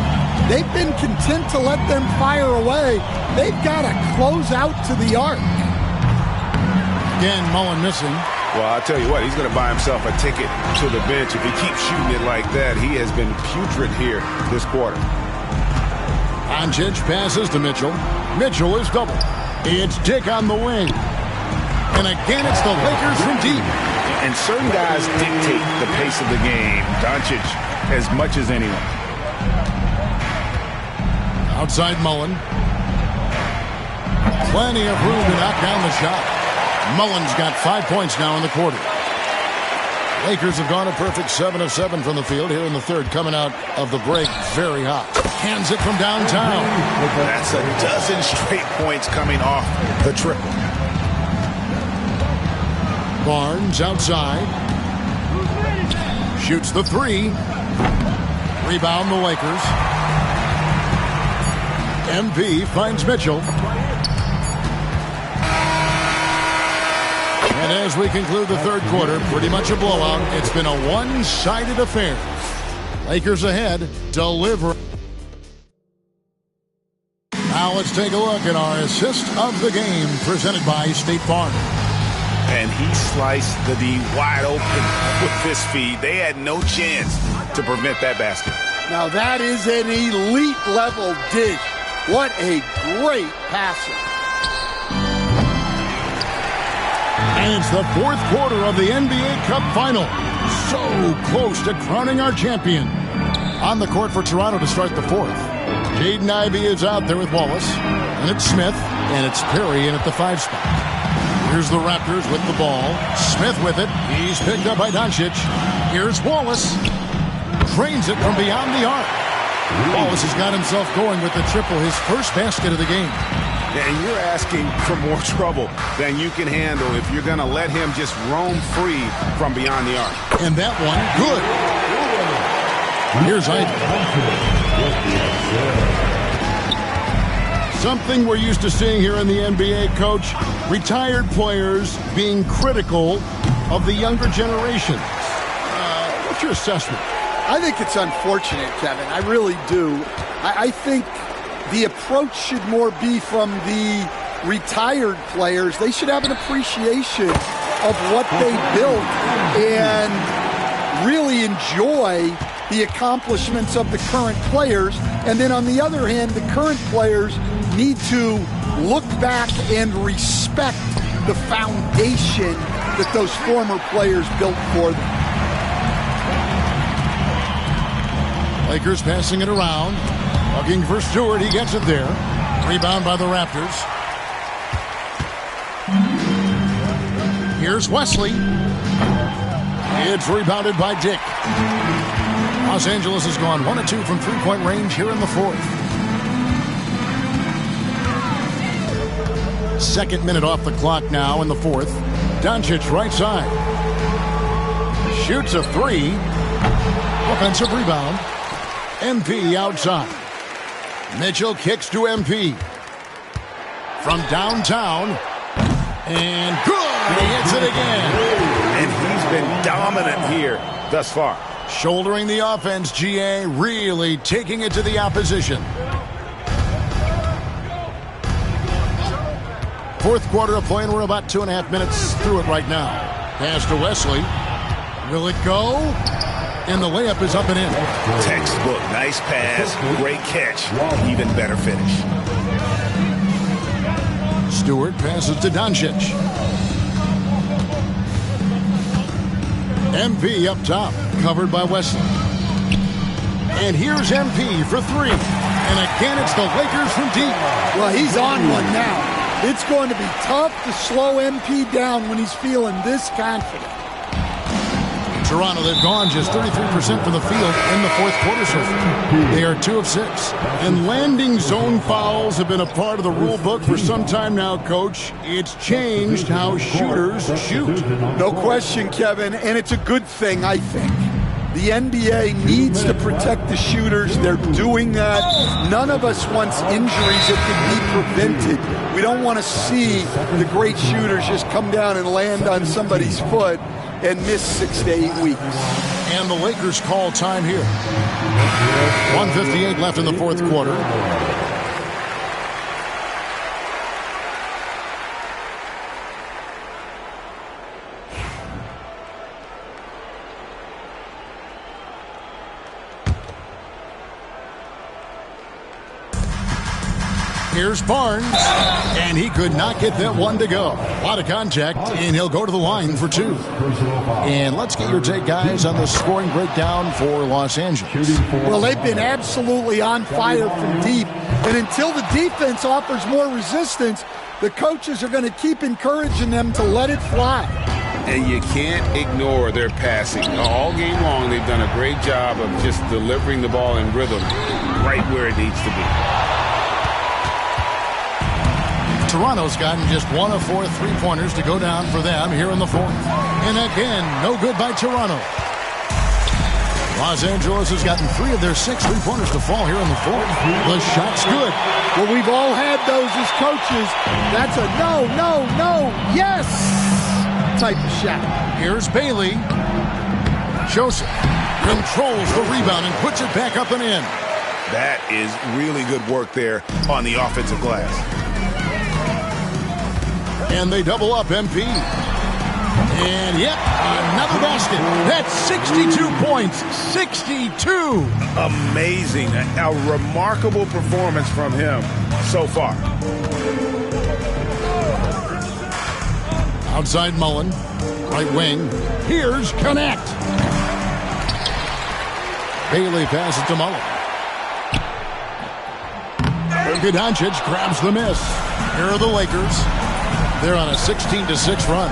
They've been content to let them fire away. They've got to close out to the arc. Again, Mullen missing. Well, I'll tell you what, he's going to buy himself a ticket to the bench. If he keeps shooting it like that, he has been putrid here this quarter. Doncic passes to Mitchell. Mitchell is double. It's Dick on the wing. And again, it's the Lakers from deep. And certain guys dictate the pace of the game. Doncic as much as anyone. Outside Mullen. Plenty of room to knock down the shot. Mullen's got 5 points now in the quarter. Lakers have gone a perfect 7 of 7 from the field here in the third, coming out of the break very hot. Hands it from downtown. That's a dozen straight points coming off the triple. Barnes outside. Shoots the 3. Rebound the Lakers. MP finds Mitchell. And as we conclude the third quarter, pretty much a blowout. It's been a one-sided affair. Lakers ahead, deliver. Now let's take a look at our assist of the game presented by State Farm. And he sliced the D wide open with this feed. They had no chance to prevent that basket. Now that is an elite level dish. What a great passer. And it's the fourth quarter of the NBA Cup Final. So close to crowning our champion. On the court for Toronto to start the fourth. Jaden Ivey is out there with Wallace. And it's Smith. And it's Perry in at the 5 spot. Here's the Raptors with the ball. Smith with it. He's picked up by Doncic. Here's Wallace. Drains it from beyond the arc. Wallace has got himself going with the triple, his first basket of the game. And you're asking for more trouble than you can handle if you're going to let him just roam free from beyond the arc. And that one, good. Here's Ivey. Something we're used to seeing here in the NBA, Coach. Retired players being critical of the younger generation. What's your assessment? I think it's unfortunate, Kevin. I really do. I think the approach should more be from the retired players. They should have an appreciation of what they built and really enjoy the accomplishments of the current players. And then on the other hand, the current players need to look back and respect the foundation that those former players built for them. Lakers passing it around. Looking for Stewart. He gets it there. Rebound by the Raptors. Here's Wesley. It's rebounded by Dick. Los Angeles has gone 1 of 2 from three-point range here in the fourth. Second minute off the clock now in the fourth. Doncic right side. Shoots a three. Offensive rebound. MP outside. Mitchell kicks to MP. From downtown. And good! He hits it again. And he's been dominant here thus far. Shouldering the offense, GA really taking it to the opposition. Fourth quarter of play, and we're about 2.5 minutes through it right now. Pass to Wesley. Will it go? And the layup is up and in. Textbook. Nice pass. Great catch. Even better finish. Stewart passes to Doncic. MP up top. Covered by Wesley. And here's MP for three. And again, it's the Lakers from deep. Well, he's on one now. It's going to be tough to slow MP down when he's feeling this confident. Toronto, they've gone just 33% from the field in the fourth quarter so far. They are 2 of 6. And landing zone fouls have been a part of the rule book for some time now, Coach. It's changed how shooters shoot. No question, Kevin, and it's a good thing, I think. The NBA needs to protect the shooters. They're doing that. None of us wants injuries that can be prevented. We don't want to see the great shooters just come down and land on somebody's foot and miss 6 to 8 weeks. And the Lakers call time here. 1:58 left in the fourth quarter. Here's Barnes, and he could not get that one to go. A lot of contact, and he'll go to the line for 2. And let's get your take, guys, on the scoring breakdown for Los Angeles. Well, they've been absolutely on fire from deep, and until the defense offers more resistance, the coaches are going to keep encouraging them to let it fly. And you can't ignore their passing. All game long, they've done a great job of just delivering the ball in rhythm right where it needs to be. Toronto's gotten just 1 of 4 three-pointers to go down for them here in the fourth. And again, no good by Toronto. Los Angeles has gotten 3 of their 6 three-pointers to fall here in the fourth. The shot's good. Well, we've all had those as coaches. That's a no, no, no, yes type of shot. Here's Bailey. Joseph controls the rebound and puts it back up and in. That is really good work there on the offensive glass. And they double up MP. And yep, another basket. That's 62 points. 62. Amazing. A remarkable performance from him so far. Outside Mullen. Right wing. Here's Connect. Bailey passes to Mullen. Doncic grabs the miss. Here are the Lakers. They're on a 16-6 run.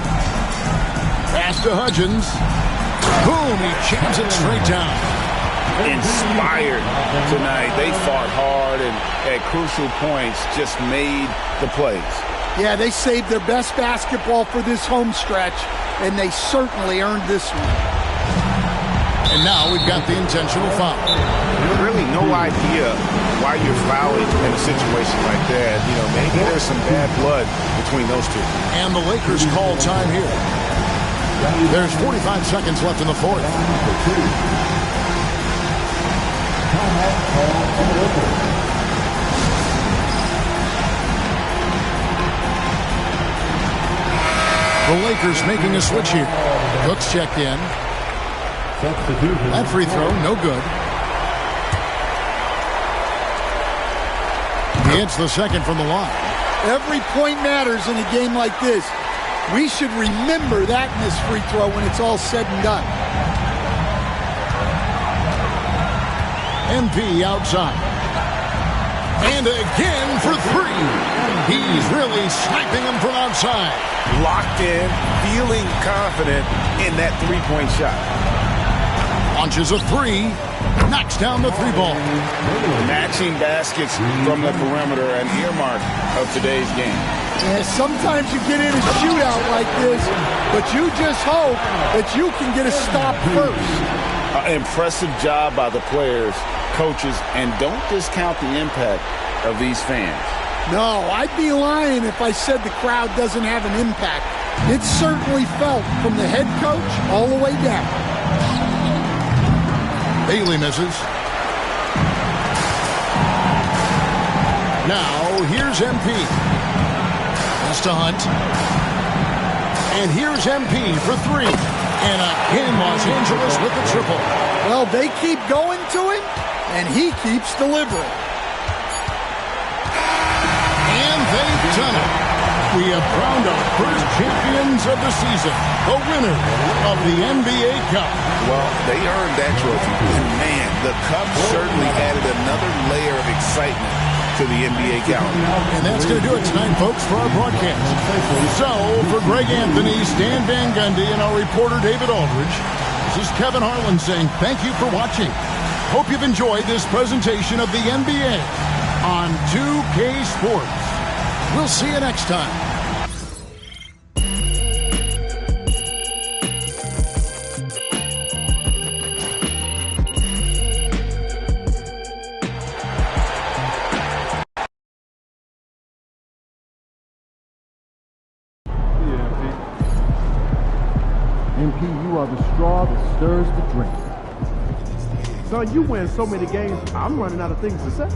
Pass to Hudgens. Boom, he jams it straight down. Inspired tonight. They fought hard and at crucial points just made the plays. Yeah, they saved their best basketball for this home stretch, and they certainly earned this one. And now we've got the intentional foul. Really no idea why you're fouling in a situation like that. You know, maybe there's some bad blood between those two. And the Lakers call time here. There's 45 seconds left in the fourth. The Lakers making a switch here. Cook's checked in. That free throw, no good. He hits the second from the line. Every point matters in a game like this. We should remember that in this free throw when it's all said and done. MP outside. And again for three. He's really sniping him from outside. Locked in, feeling confident in that three-point shot. Launches a three. Knocks down the three ball. Matching baskets from the perimeter, an earmark of today's game. Yeah, sometimes you get in a shootout like this, but you just hope that you can get a stop first. Impressive job by the players, coaches, and don't discount the impact of these fans. No, I'd be lying if I said the crowd doesn't have an impact. It's certainly felt from the head coach all the way down. Bailey misses. Now, here's MP. Pass to Hunt. And here's MP for three. And again, Los Angeles with the triple. Well, they keep going to him, and he keeps delivering. And they've done it. We have crowned our first champions of the season, the winner of the NBA Cup. Well, they earned that trophy. And man, the Cup certainly added another layer of excitement to the NBA calendar. And that's going to do it tonight, folks, for our broadcast. So, for Greg Anthony, Stan Van Gundy, and our reporter David Aldridge, this is Kevin Harlan saying thank you for watching. Hope you've enjoyed this presentation of the NBA on 2K Sports. We'll see you next time. MP, you are the straw that stirs the drink. Son, you win so many games, I'm running out of things to say.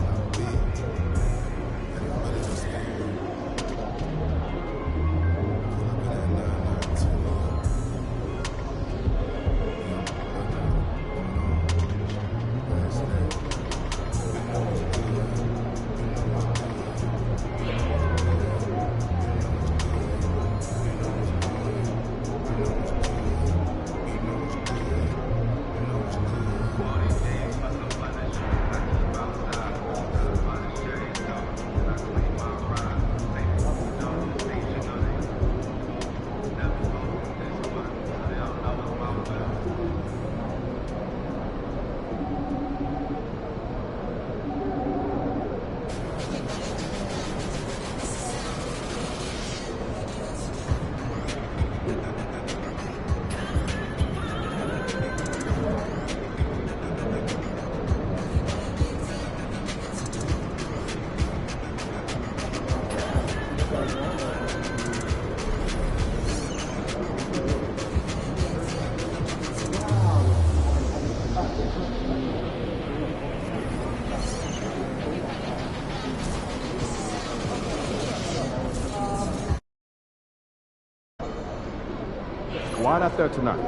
Quiet out there tonight.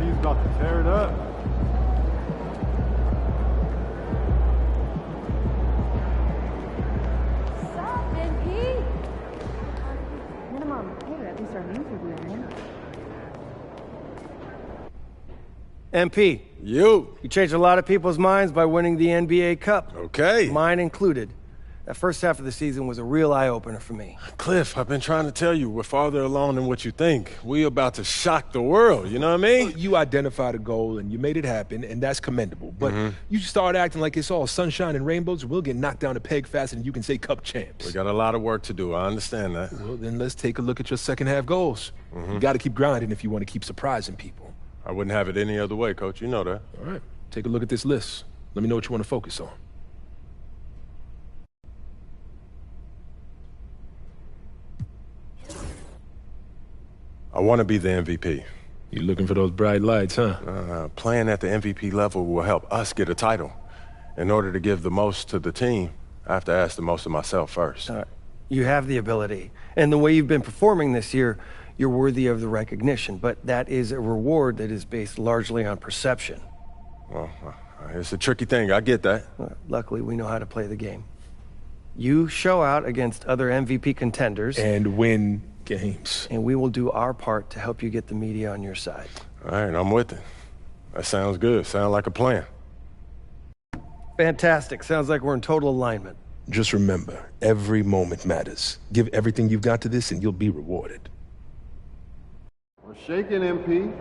He's about to tear it up. MP. You changed a lot of people's minds by winning the NBA Cup. Okay. Mine included. That first half of the season was a real eye-opener for me. Cliff, I've been trying to tell you, we're farther along than what you think. We about to shock the world, you know what I mean? You identified a goal and you made it happen, and that's commendable. But you start acting like it's all sunshine and rainbows, we'll get knocked down a peg faster than you can say Cup champs. We got a lot of work to do, I understand that. Well, then let's take a look at your second half goals. You got to keep grinding if you want to keep surprising people. I wouldn't have it any other way, Coach. You know that. All right. Take a look at this list. Let me know what you want to focus on. I want to be the MVP. You looking for those bright lights, huh? Playing at the MVP level will help us get a title. In order to give the most to the team, I have to ask the most of myself first. You have the ability. And the way you've been performing this year, you're worthy of the recognition. But that is a reward that is based largely on perception. Well, it's a tricky thing. I get that. Luckily, we know how to play the game. You show out against other MVP contenders. And win games. And we will do our part to help you get the media on your side. All right, I'm with it. That sounds good. Sounds like a plan. Fantastic. Sounds like we're in total alignment. Just remember, every moment matters. Give everything you've got to this and you'll be rewarded. We're shaking, MP.